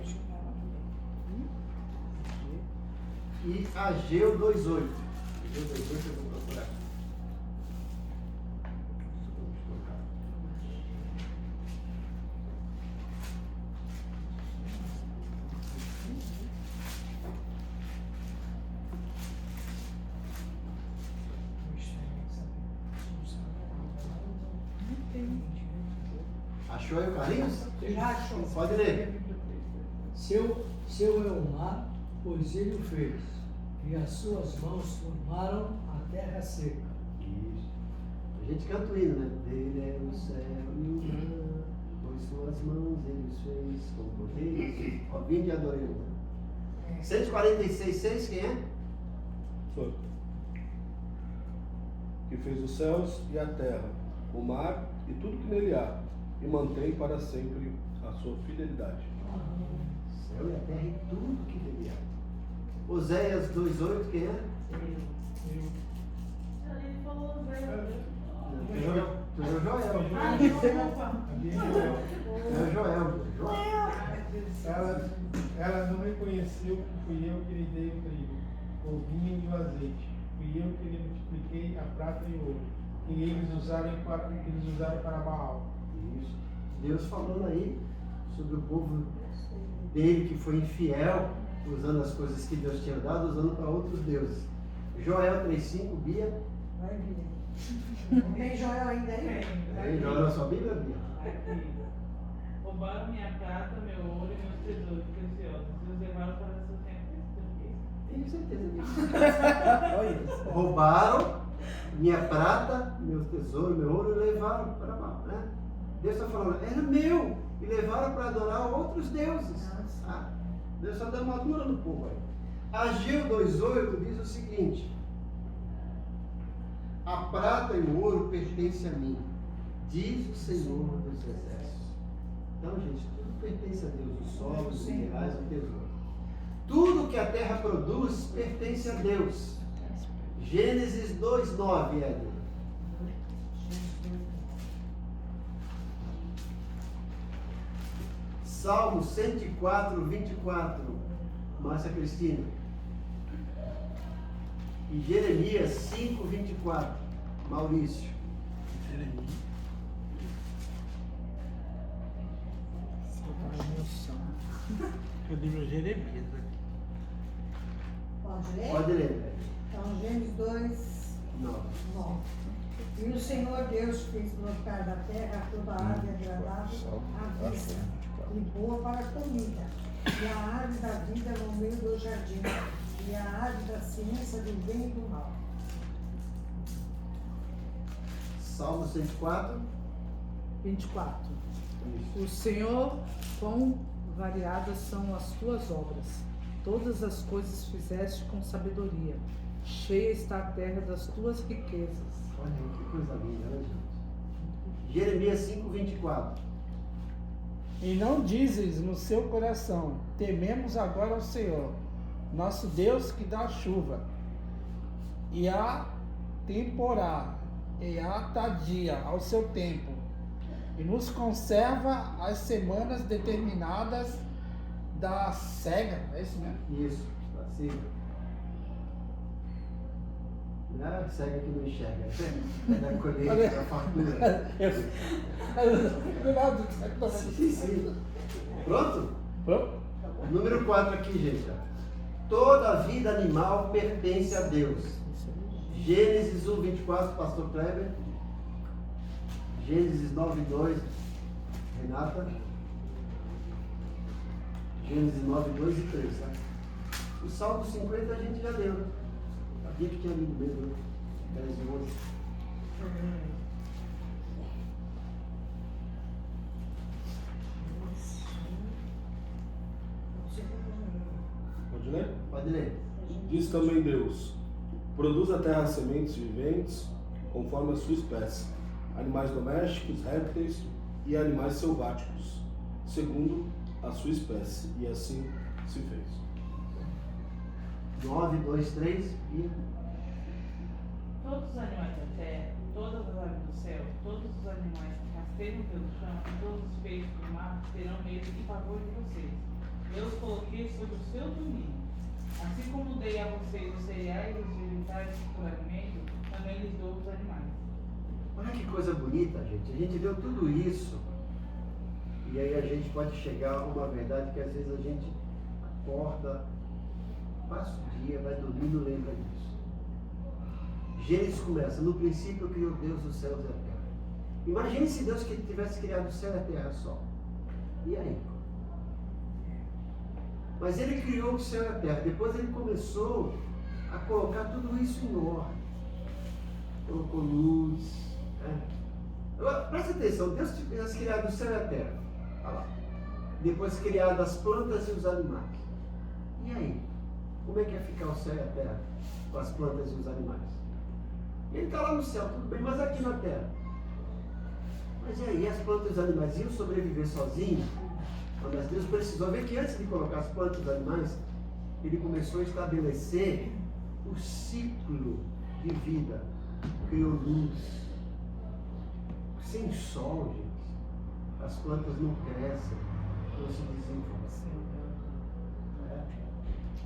E Ageu 2:8. Ageu 2:8 eu vou procurar. Achou aí o Carlinhos? Já achou. Pode ler. Seu é o mar, pois ele o fez, e as suas mãos formaram a terra seca. Isso. A gente canta o hino, né? Dele é o céu e o mar, pois suas mãos ele os fez com poder. Ó, vinde e adorei o mar. 146:6, quem é? Sou. Que fez os céus e a terra, o mar e tudo que nele há, e mantém para sempre a sua fidelidade. O céu e a terra e tudo que nele há. Oséias 2:8, quem é? Ele falou velho. É Joel. Ah, desculpa. É Joel. Ela não reconheceu que fui eu que lhe dei o trigo, o vinho e o azeite. Fui eu que lhe multipliquei a prata e o ouro, que eles usaram para Baal. Isso. Deus falando aí sobre o povo dele que foi infiel, usando as coisas que Deus tinha dado, usando para outros deuses. Joel 3:5, Bia. Vai vir. Não tem Joel ainda aí? Aí, Joel na sua Bíblia, Bia? Aqui. Roubaram minha prata, meu ouro e meus tesouros preciosos. E os levaram para seu templo. Tenho certeza disso. Roubaram minha prata, meu tesouro, meu ouro e levaram para Baal, né? Deus está falando, era meu, e levaram para adorar outros deuses. Ah, Deus está dando uma dura no povo aí. Ageu 2:8 diz o seguinte: a prata e o ouro pertencem a mim, diz o Senhor dos Exércitos. Então, gente, tudo pertence a Deus, o solo, os minerais, o tesouro. Tudo que a terra produz pertence a Deus. Gênesis 2:9, Edna. Salmo 104:24, Márcia Cristina. E Jeremias 5:24, Maurício. Eu li meu Jeremias aqui. Pode ler? Pode ler. Então, Gênesis 2, Não. 9. E o Senhor Deus fez brotar da terra toda a árvore agradável à vista e boa para a comida, e a árvore da vida no meio do jardim, e a árvore da ciência do bem e do mal. Salmo 104. 24. Isso. O Senhor, quão variadas são as tuas obras. Todas as coisas fizeste com sabedoria. Cheia está a terra das tuas riquezas. Olha aí, que coisa linda, né, gente? Jeremias 5:24. E não dizes no seu coração, tememos agora ao Senhor, nosso Deus que dá chuva, e a temporá, e a tadia ao seu tempo, e nos conserva as semanas determinadas da cega, é isso mesmo? Isso, assim. Não é cega que não enxerga, é da colheita, da fartura. Sim, sim. Pronto? Pronto? Número 4 aqui, gente. Ó. Toda a vida animal pertence a Deus. Gênesis 1:24, pastor Kleber. Gênesis 9:2, Renata. Gênesis 9, 2 e 3, tá? O Salmo 50 a gente já leu, né? Sabia que tinha lido mesmo, né? 10 e 11. Pode ler? Pode ler. Diz também Deus: produz a terra sementes viventes, conforme a sua espécie, animais domésticos, répteis e animais selváticos, segundo a sua espécie. E assim se fez. 9, 2, 3 e... Todos os animais da terra, todas as aves do céu, todos os animais que rasteiam pelo chão e todos os peixes do mar terão medo e pavor de vocês. Eu os coloquei sob o seu domínio. Assim como dei a vocês os cereais e os vegetais por alimento, também lhes dou os animais. Olha que coisa bonita, gente. A gente leu tudo isso e aí a gente pode chegar a uma verdade que às vezes a gente acorda, passa o dia, vai dormir e não lembra disso. Gênesis começa: no princípio criou Deus os céus e a terra. Imagine se Deus que tivesse criado o céu e a terra só. E aí? Mas ele criou o céu e a terra. Depois ele começou a colocar tudo isso em ordem. Colocou luz. Né? Agora, presta atenção. Deus tivesse criado o céu e a terra. Olha lá. Depois criado as plantas e os animais. E aí? Como é que ia ficar o céu e a terra com as plantas e os animais? Ele está lá no céu, tudo bem, mas aqui na terra. Mas e aí? As plantas e os animais iam sobreviver sozinhos? Mas Deus precisou ver que antes de colocar as plantas e os animais, ele começou a estabelecer o ciclo de vida. Criou luz. Sem sol, gente, as plantas não crescem, não se desenvolvem.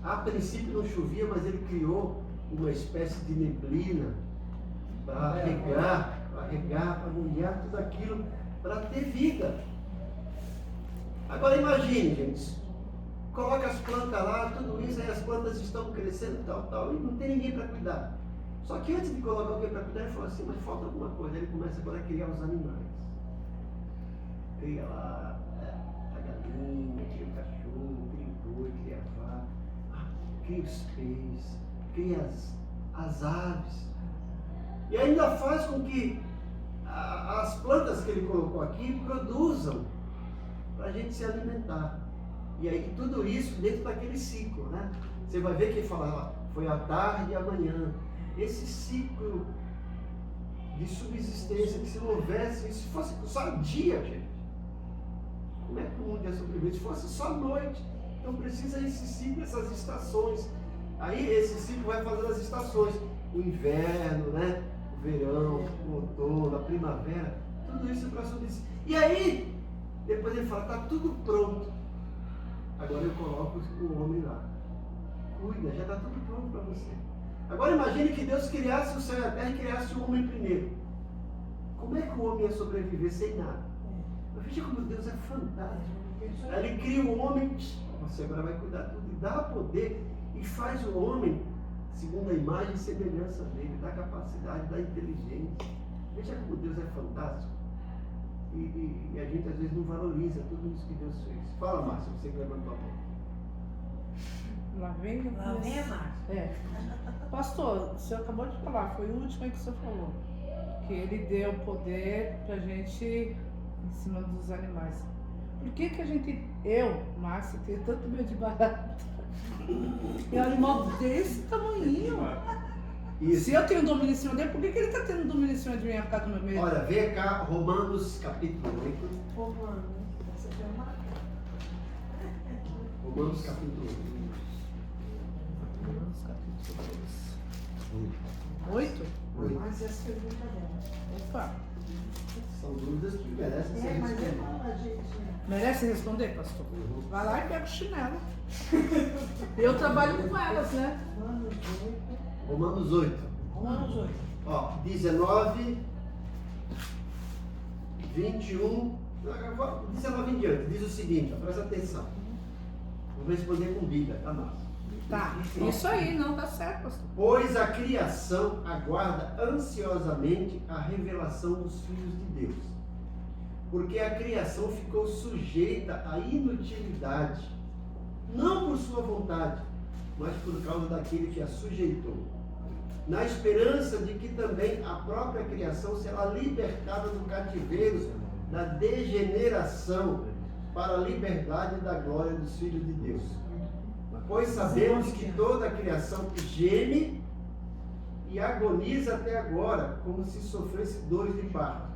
A princípio não chovia, mas ele criou uma espécie de neblina para regar, para molhar tudo aquilo, para ter vida. Agora imagine, gente, coloca as plantas lá, tudo isso, aí as plantas estão crescendo, tal, e não tem ninguém para cuidar. Só que antes de colocar alguém para cuidar, ele falou assim, mas falta alguma coisa. Ele começa agora a criar os animais. Cria lá a galinha, cria o cachorro, cria o boi, cria a vaca, cria os peixes, cria as aves. E ainda faz com que as plantas que ele colocou aqui produzam para a gente se alimentar. E aí tudo isso dentro daquele ciclo, né? Você vai ver que ele fala, foi a tarde e a manhã. Esse ciclo de subsistência, que se não houvesse, se fosse só dia, gente, como é que o mundo ia sobreviver? Se fosse só noite. Então precisa esse ciclo, essas estações. Aí esse ciclo vai fazendo as estações. O inverno, né? O verão, o outono, a primavera, tudo isso para subsistir. E aí, depois ele fala, está tudo pronto. Agora eu coloco o homem lá. Cuida, já está tudo pronto para você. Agora imagine que Deus criasse o céu e a terra e criasse o homem primeiro. Como é que o homem ia sobreviver sem nada? Mas veja como Deus é fantástico. Ele cria o homem, você agora vai cuidar de tudo, e dá poder, e faz o homem segundo a imagem e semelhança dele, dá capacidade, dá inteligência. Veja como Deus é fantástico. E a gente às vezes não valoriza tudo isso que Deus fez. Fala, Márcio, você que levantou a mão. Lá vem a Márcia. É. Pastor, o senhor acabou de falar, foi o último aí que o senhor falou. Que ele deu poder pra gente em cima dos animais. Por que a gente, eu, Márcia, tenho tanto medo de barata? É um animal desse tamanhinho. Isso. Se eu tenho domínio em cima dele, por que ele está tendo domínio em cima de mim por causa do meu medo? Olha, vem cá, Romanos capítulo 8. Você tem uma... Romanos capítulo 8. Romanos capítulo 8? 8. Mas as perguntas dela. Opa. São dúvidas que merecem ser Mas respondidas. a gente... Merece responder, pastor? Vai lá e pega o chinelo. Eu trabalho com elas, né? Romanos 8. Romanos 8. Ó, 19, 21, 19 em diante. Diz o seguinte, ó, presta atenção. Vou responder com Bíblia, tá, Márcio? Tá, isso aí, não dá certo, pastor. Pois a criação aguarda ansiosamente a revelação dos filhos de Deus. Porque a criação ficou sujeita à inutilidade, não por sua vontade, mas por causa daquele que a sujeitou, na esperança de que também a própria criação será libertada do cativeiro da degeneração para a liberdade da glória dos filhos de Deus. Pois sabemos que toda a criação geme e agoniza até agora, como se sofresse dores de parto.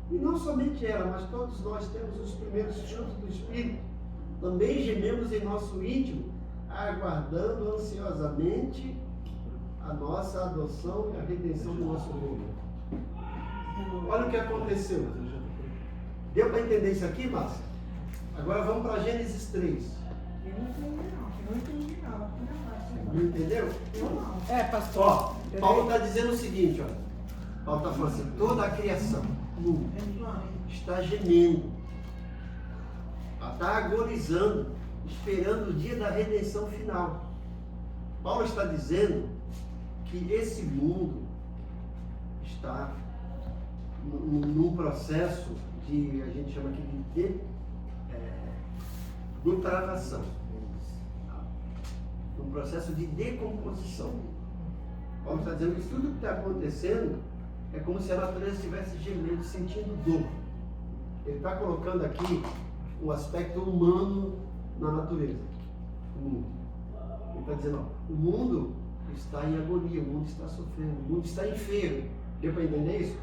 E não somente ela, mas todos nós temos os primeiros frutos do Espírito. Também gememos em nosso íntimo, aguardando ansiosamente a nossa adoção e a redenção do nosso corpo. Olha o que aconteceu. Deu para entender isso aqui, Márcia? Agora vamos para Gênesis 3. Eu não entendi não. Não entendeu? Eu não. É, pastor. Ó, Paulo está dizendo o seguinte, ó. Paulo está falando assim, toda a criação, o mundo, está gemendo, está agonizando, esperando o dia da redenção final. Paulo está dizendo que esse mundo está num processo de, a gente chama aqui de depravação, num processo de decomposição. Paulo está dizendo que tudo que está acontecendo é como se a natureza estivesse gemendo, sentindo dor. Ele está colocando aqui um aspecto humano na natureza. Ele está dizendo, ó, o mundo está em agonia, o mundo está sofrendo, o mundo está enfermo. Deu para entender isso?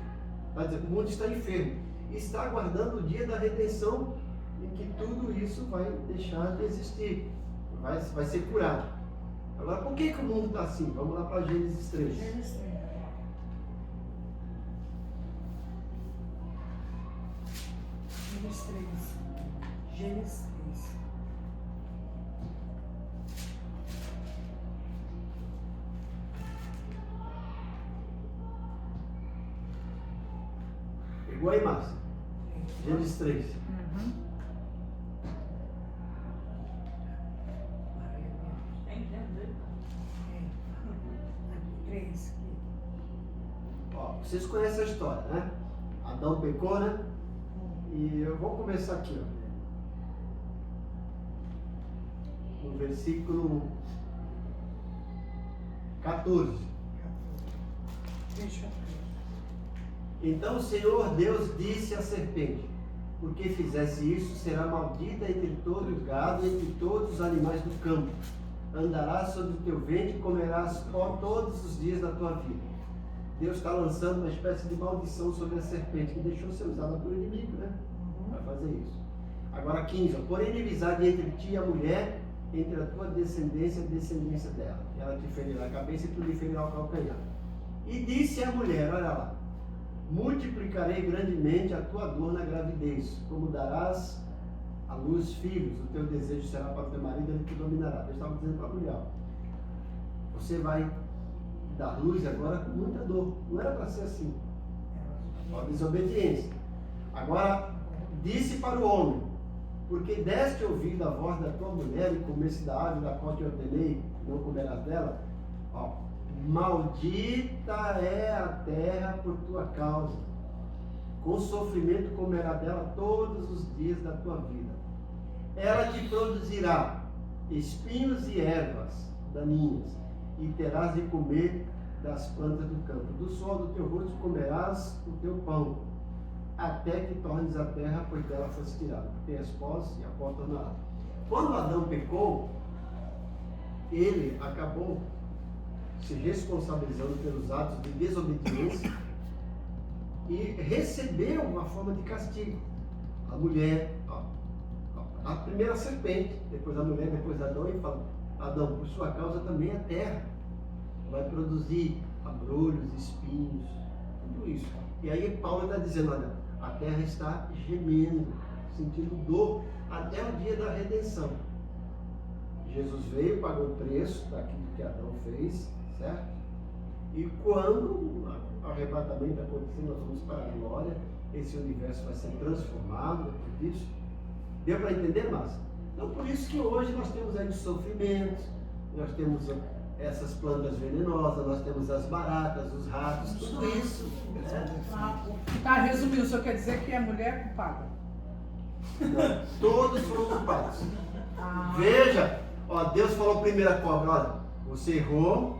Está dizendo, o mundo está enfermo e está aguardando o dia da redenção em que tudo isso vai deixar de existir, vai ser curado. Agora, por que o mundo está assim? Vamos lá para Gênesis 3. Gênesis 3. Gênesis 3. Pegou aí, Márcia? Gênesis 3. Uhum. Tem dentro dele? 3. Ó, vocês conhecem a história, né? Adão pecou, né? E eu vou começar aqui, ó. No versículo 14. Deixa eu ver. Então o Senhor Deus disse à serpente: porque fizesse isso, será maldita entre todo o gado, entre todos os animais do campo. Andarás sobre o teu ventre e comerás pó todos os dias da tua vida. Deus está lançando uma espécie de maldição sobre a serpente, que deixou ser usada por inimigo, né? Vai fazer isso. Agora 15, ó, porém inimizade entre ti e a mulher, entre a tua descendência e a descendência dela. Ela te ferirá a cabeça e tu lhe ferirá o calcanhar. E disse a mulher, olha lá, multiplicarei grandemente a tua dor na gravidez, como darás à luz filhos, o teu desejo será para o teu marido, ele te dominará. Deus estava dizendo para a mulher, ó, você vai dar luz agora com muita dor. Não era para ser assim. Ó, desobediência. Agora, disse para o homem, porque deste ouvido a voz da tua mulher e comesse da árvore da qual te ordenei, não comerás dela, ó, maldita é a terra por tua causa, com sofrimento comerá dela todos os dias da tua vida. Ela te produzirá espinhos e ervas daninhas, e terás de comer das plantas do campo. Do suor do teu rosto comerás o teu pão, até que tornes a terra, pois dela fosse tirada. Porque és pós e a pó tornará. Quando Adão pecou, ele acabou se responsabilizando pelos atos de desobediência e recebeu uma forma de castigo. A mulher, a primeira serpente, depois a mulher, depois Adão, e fala, Adão, por sua causa também a terra vai produzir abrolhos, espinhos, tudo isso. E aí Paulo está dizendo, olha, a terra está gemendo, sentindo dor, até o dia da redenção. Jesus veio, pagou o preço daquilo que Adão fez, certo? E quando o arrebatamento acontecer, nós vamos para a glória, esse universo vai ser transformado depois disso. Deu para entender, Márcia? Então, por isso que hoje nós temos aí os sofrimentos, nós temos essas plantas venenosas, nós temos as baratas, os ratos, tudo isso. Tá, resumindo, o senhor quer dizer que a mulher é culpada? Não, todos foram culpados. Veja, Ó, Deus falou primeiro a cobra, olha, você errou.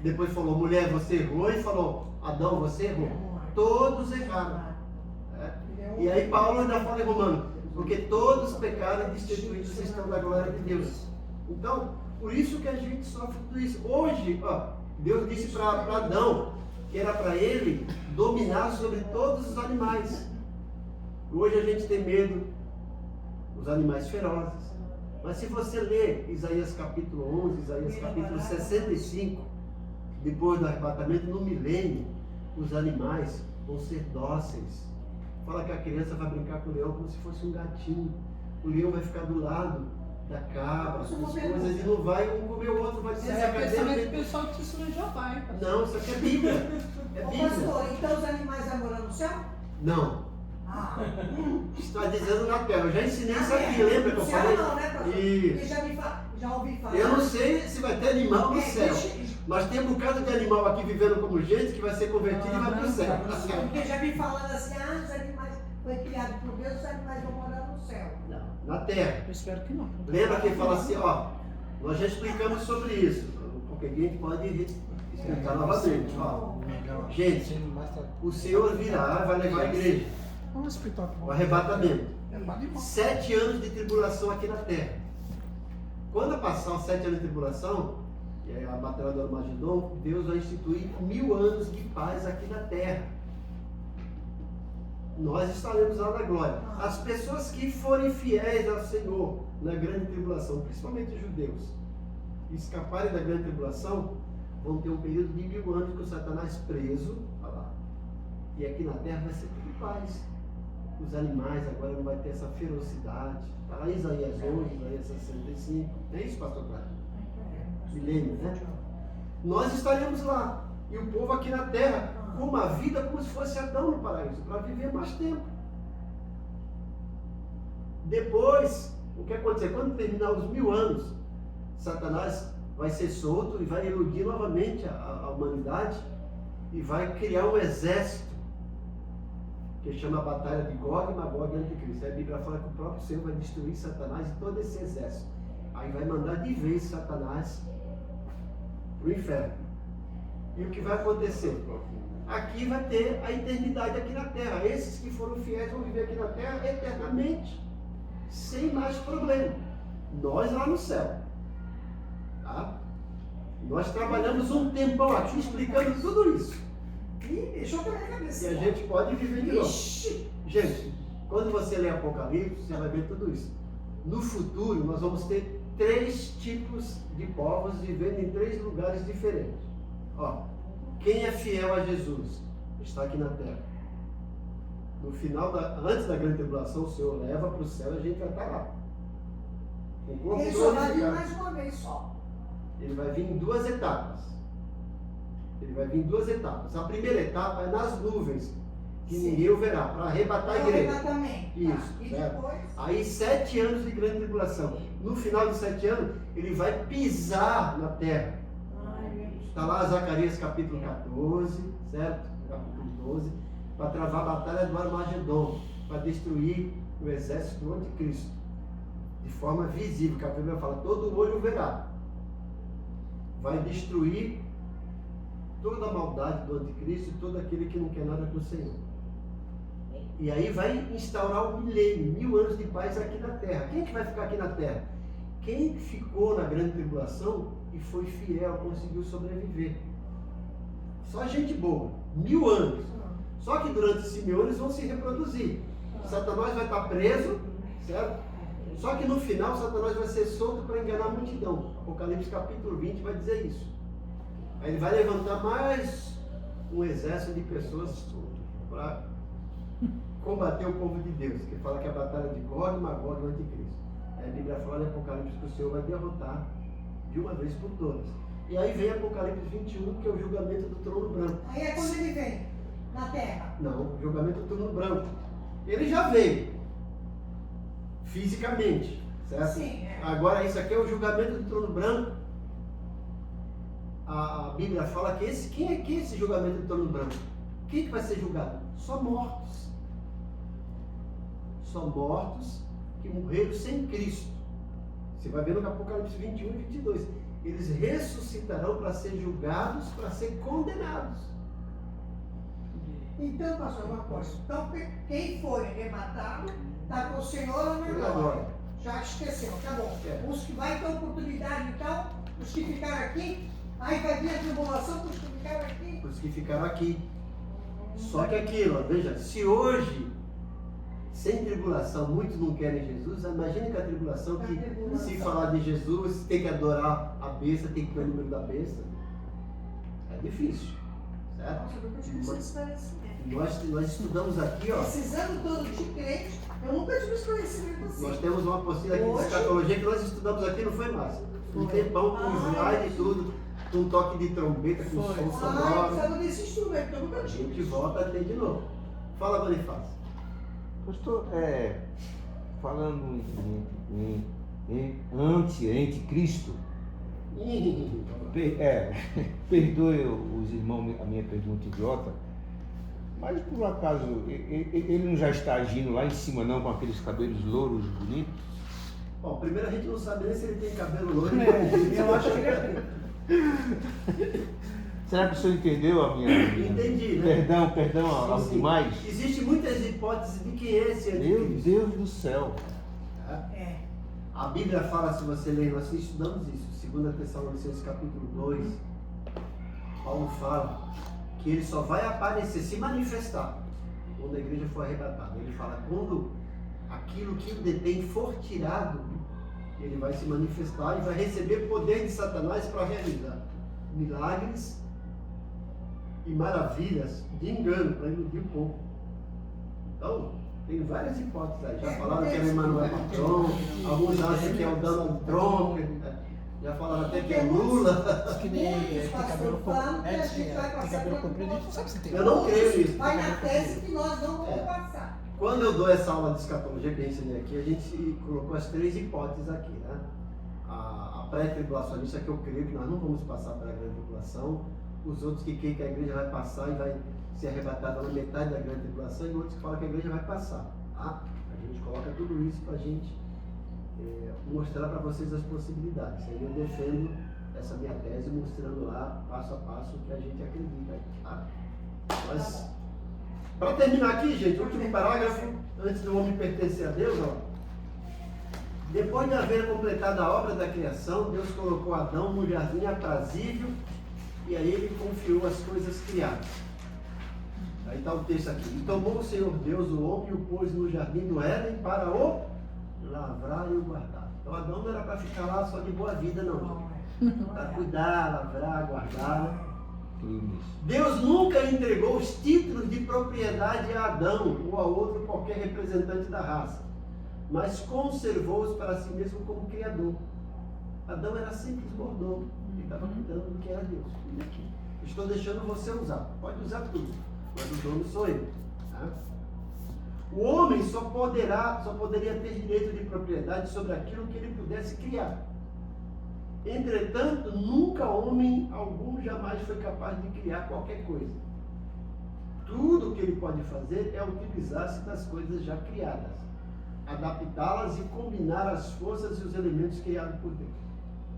Depois falou, mulher, você errou. E falou, Adão, você errou. Todos erraram. E aí Paulo ainda fala em Romano, porque todos pecaram e destituídos estão da glória de Deus. Então, por isso que a gente sofre tudo isso. Hoje, ó, Deus disse para Adão que era para ele dominar sobre todos os animais. Hoje a gente tem medo dos animais ferozes. Mas se você ler Isaías capítulo 11, Isaías capítulo 65, depois do arrebatamento no milênio, os animais vão ser dóceis. Fala que a criança vai brincar com o leão como se fosse um gatinho. O leão vai ficar do lado da cabra, as coisas, e não vai um comer o outro, vai dizer É o pensamento pessoal que isso não já vai. Não, isso aqui é Bíblia. É Ô, Bíblia. pastor, então os animais vão morar no céu? Não. Ah. Está dizendo na terra. Eu já ensinei isso aqui, lembra que eu No céu falei? não, né, pastor? Isso. Porque já ouvi falar. Eu não sei se vai ter animal no céu. Mas tem um bocado de animal aqui vivendo como gente que vai ser convertido e vai para o céu. Porque já vi falando assim, os animais foi criado por Deus, os animais vão morar no céu. Não, na terra. Eu espero que não. Lembra que ele fala assim, ó, nós já explicamos sobre isso, porque a gente pode explicar novamente. Ó. Gente, o Senhor virá, vai levar a igreja, Vamos explicar o arrebatamento. É para animar. 7 anos de tribulação aqui na terra. Quando passar os 7 anos de tribulação, e aí a batalha do Armagedon, Deus vai instituir 1000 anos de paz aqui na terra. Nós estaremos lá na glória. As pessoas que forem fiéis ao Senhor na grande tribulação, principalmente os judeus, e escaparem da grande tribulação, vão ter um período de 1000 anos com Satanás preso. Olha lá. E aqui na terra vai ser tudo paz. Os animais agora não vai ter essa ferocidade. Está lá em Isaías 11, Isaías 65. É isso, pastor Cláudio? Milênio, né? Nós estaremos lá. E o povo aqui na terra, com uma vida como se fosse Adão no paraíso, para viver mais tempo. Depois, o que acontecer? Quando terminar os 1000 anos, Satanás vai ser solto e vai iludir novamente a humanidade e vai criar um exército que chama a batalha de Gog e Magog e Anticristo. Aí a Bíblia fala que o próprio Senhor vai destruir Satanás e todo esse exército. Aí vai mandar de vez Satanás para o inferno. E o que vai acontecer? Aqui vai ter a eternidade aqui na terra. Esses que foram fiéis vão viver aqui na terra eternamente, sem mais problema. Nós lá no céu. Tá? Nós trabalhamos um tempão aqui explicando tudo isso. Ih, deixou pra minha cabeça. E a gente pode viver de novo. Gente, quando você lê Apocalipse, você vai ver tudo isso. No futuro, nós vamos ter 3 tipos de povos vivendo em 3 lugares diferentes. Ó, quem é fiel a Jesus está aqui na terra. No final, antes da grande tribulação, o Senhor leva para o céu e a gente vai estar lá. O corpo Ele só vai vir glorificado. mais uma vez só. Ele vai vir em 2 etapas. Ele vai vir em 2 etapas. A primeira etapa é nas nuvens, que Sim. ninguém o verá, para arrebatar a É o igreja. arrebatamento. Isso, E certo. depois? Aí 7 anos de grande tribulação. No final dos 7 anos, ele vai pisar na terra. Ai, meu Deus. Está lá Zacarias capítulo 14, certo? Capítulo 12, para travar a batalha do Armagedon, para destruir o exército do anticristo. De forma visível, que a Bíblia fala, todo olho verá. Vai destruir toda a maldade do anticristo e todo aquele que não quer nada com o Senhor. E aí vai instaurar o milênio, 1000 anos de paz aqui na terra. Quem que vai ficar aqui na terra? Quem ficou na grande tribulação e foi fiel, conseguiu sobreviver. Só gente boa, 1000 anos. Só que durante esses 1000 anos vão se reproduzir. Satanás vai estar preso, certo? Só que no final Satanás vai ser solto para enganar a multidão. Apocalipse capítulo 20 vai dizer isso. Aí ele vai levantar mais um exército de pessoas para combater o povo de Deus, que fala que é a batalha de Gog e Magog e o anticristo. Aí a Bíblia fala em Apocalipse que o Senhor vai derrotar de uma vez por todas. E aí vem Apocalipse 21, que é o julgamento do trono branco. Aí é quando ele vem na terra. Não, o julgamento do trono branco. Ele já veio fisicamente, certo? Sim, é. Agora isso aqui é o julgamento do trono branco. A Bíblia fala que quem é que é esse julgamento do trono branco? Quem que vai ser julgado? Só mortos. Só mortos que morreram sem Cristo, Você vai ver no Apocalipse 21 e 22. Eles ressuscitarão para ser julgados, para ser condenados. Então, pastor, uma coisa. Então, quem foi arrebatado está com o Senhor lá na Por glória. agora. Já esqueceu, acabou. É. Os que vai ter oportunidade, então, os que ficaram aqui, aí vai vir a tribulação para os que ficaram aqui. Os que ficaram aqui. Só que aquilo, ó, veja, se hoje, sem tribulação, muitos não querem Jesus, imagine que a tribulação que, se falar de Jesus, tem que adorar a besta, tem que ter o número da besta. É difícil, certo? Nossa, eu nunca tive esse esclarecimento. Nós estudamos aqui, ó, Esses anos todos de crente, eu nunca tive esse conhecimento assim. nós temos uma apostila aqui de Hoje? escatologia que nós estudamos aqui, não foi massa? Um tempão com slide e tudo, com um toque de trombeta, com Foi. som Ah, eu sonoro. precisava desse instrumento, eu nunca A gente tive. volta a ter de novo. Fala, Bonifácio. Pastor, falando em anticristo, perdoe os irmãos a minha pergunta idiota, mas por acaso ele não já está agindo lá em cima não com aqueles cabelos louros bonitos? Bom, primeiro a gente não sabe nem se ele tem cabelo loiro. Eu acho que ele é. Será que o senhor entendeu a minha... Entendi, né? Perdão aos Sim, sim. demais? Existem muitas hipóteses de quem é esse Meu anticristo. Deus do céu. É. A Bíblia fala, se você ler, nós estudamos isso, 2 Tessalonicenses capítulo 2, Paulo fala que ele só vai aparecer, se manifestar, quando a igreja for arrebatada. Ele fala, quando aquilo que o detém for tirado, ele vai se manifestar e vai receber poder de Satanás para realizar milagres e maravilhas de engano, para iludir o povo. Então, tem várias hipóteses aí. Já falaram que era Emmanuel Macron, alguns acham que é o Donald Trump, já falaram até que é Lula. Que nem Muitos tem cabelo pastores falam que a comprido, gente vai passar tem cabelo por comprido, a gente não sabe se tem. Eu não creio nisso. Vai na tese que nós não vamos É. passar. Quando eu dou essa aula de escatologia que eu ensinei aqui, a gente colocou as 3 hipóteses aqui, né? A pré-tribulacionista, que eu creio que nós não vamos passar pela grande tribulação, os outros que creem que a igreja vai passar e vai ser arrebatada na metade da grande tribulação, e outros que falam que a igreja vai passar, tá? A gente coloca tudo isso para a gente mostrar para vocês as possibilidades. Aí eu defendo essa minha tese mostrando lá, passo a passo, o que a gente acredita, tá? Mas, para terminar aqui, gente, o último parágrafo, antes do homem pertencer a Deus, ó. Depois de haver completado a obra da criação, Deus colocou Adão no jardim aprazível e aí ele confiou as coisas criadas. Aí está o texto aqui. E tomou o Senhor Deus o homem e o pôs no jardim do Éden para o lavrar e o guardar. Então Adão não era para ficar lá só de boa vida, não. Para cuidar, lavrar, guardar. Deus nunca entregou os títulos de propriedade a Adão ou a outro qualquer representante da raça, mas conservou-os para si mesmo como criador. Adão era simples mordomo, ele estava cuidando do que era Deus. Cuida aqui. Estou deixando você usar, pode usar tudo, mas o dono sou eu. Tá? O homem só poderia ter direito de propriedade sobre aquilo que ele pudesse criar. Entretanto, nunca homem algum jamais foi capaz de criar qualquer coisa. Tudo que ele pode fazer é utilizar-se das coisas já criadas, adaptá-las e combinar as forças e os elementos criados por Deus.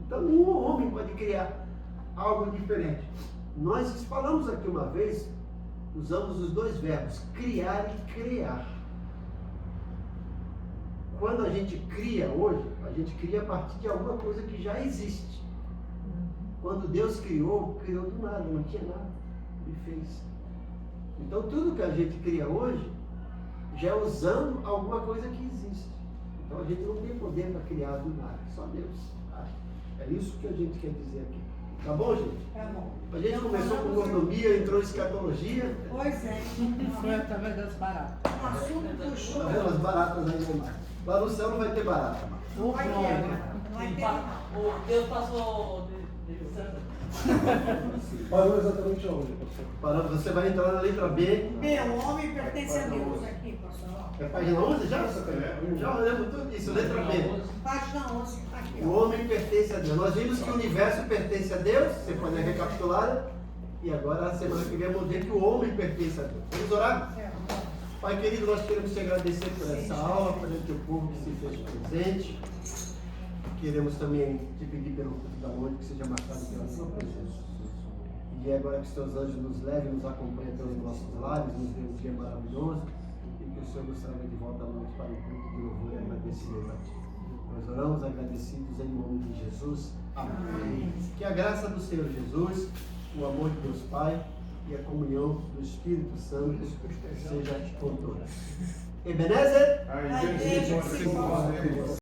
Então, nenhum homem pode criar algo diferente. Nós falamos aqui uma vez, usamos os 2 verbos, criar e criar. Quando a gente cria hoje, a gente cria a partir de alguma coisa que já existe. Quando Deus criou do nada, não tinha nada. Ele fez. Então tudo que a gente cria hoje, já é usando alguma coisa que existe. Então a gente não tem poder para criar do nada, só Deus. Tá? É isso que a gente quer dizer aqui. Tá bom, gente? Tá bom. A gente começou com mordomia, entrou em escatologia. Pois é. Foi através das baratas. O assunto puxou. Tá vendo? As baratas aí, mais. Lá no céu não vai ter barata. Não vai ter, não vai ter. O Deus passou de santo. Parou exatamente aonde, pastor? Parando, você vai entrar na letra B. Meu homem pertence a Deus aqui, pastor. É página 11 já? Já olhamos tudo isso, letra B. Página 11, tá aqui, O ó. homem pertence a Deus. Nós vimos que o universo pertence a Deus, você pode recapitular. E agora, a semana que vem, vamos ver que o homem pertence a Deus. Vamos orar? Pai querido, nós queremos te agradecer por essa aula, por esse teu povo que se fez presente. queremos também te pedir pelo culto da noite que seja marcado pela sua presença. E agora que os teus anjos nos levem, nos acompanhem pelos nossos lares, nos dê um dia maravilhoso e que o Senhor nos traga de volta à noite para o culto de louvor e agradecimento a Ti. Nós oramos agradecidos em nome de Jesus. Amém. Que a graça do Senhor Jesus, o amor de Deus Pai e a comunhão do Espírito Santo seja com todos. Ebenezer? Aí, gente,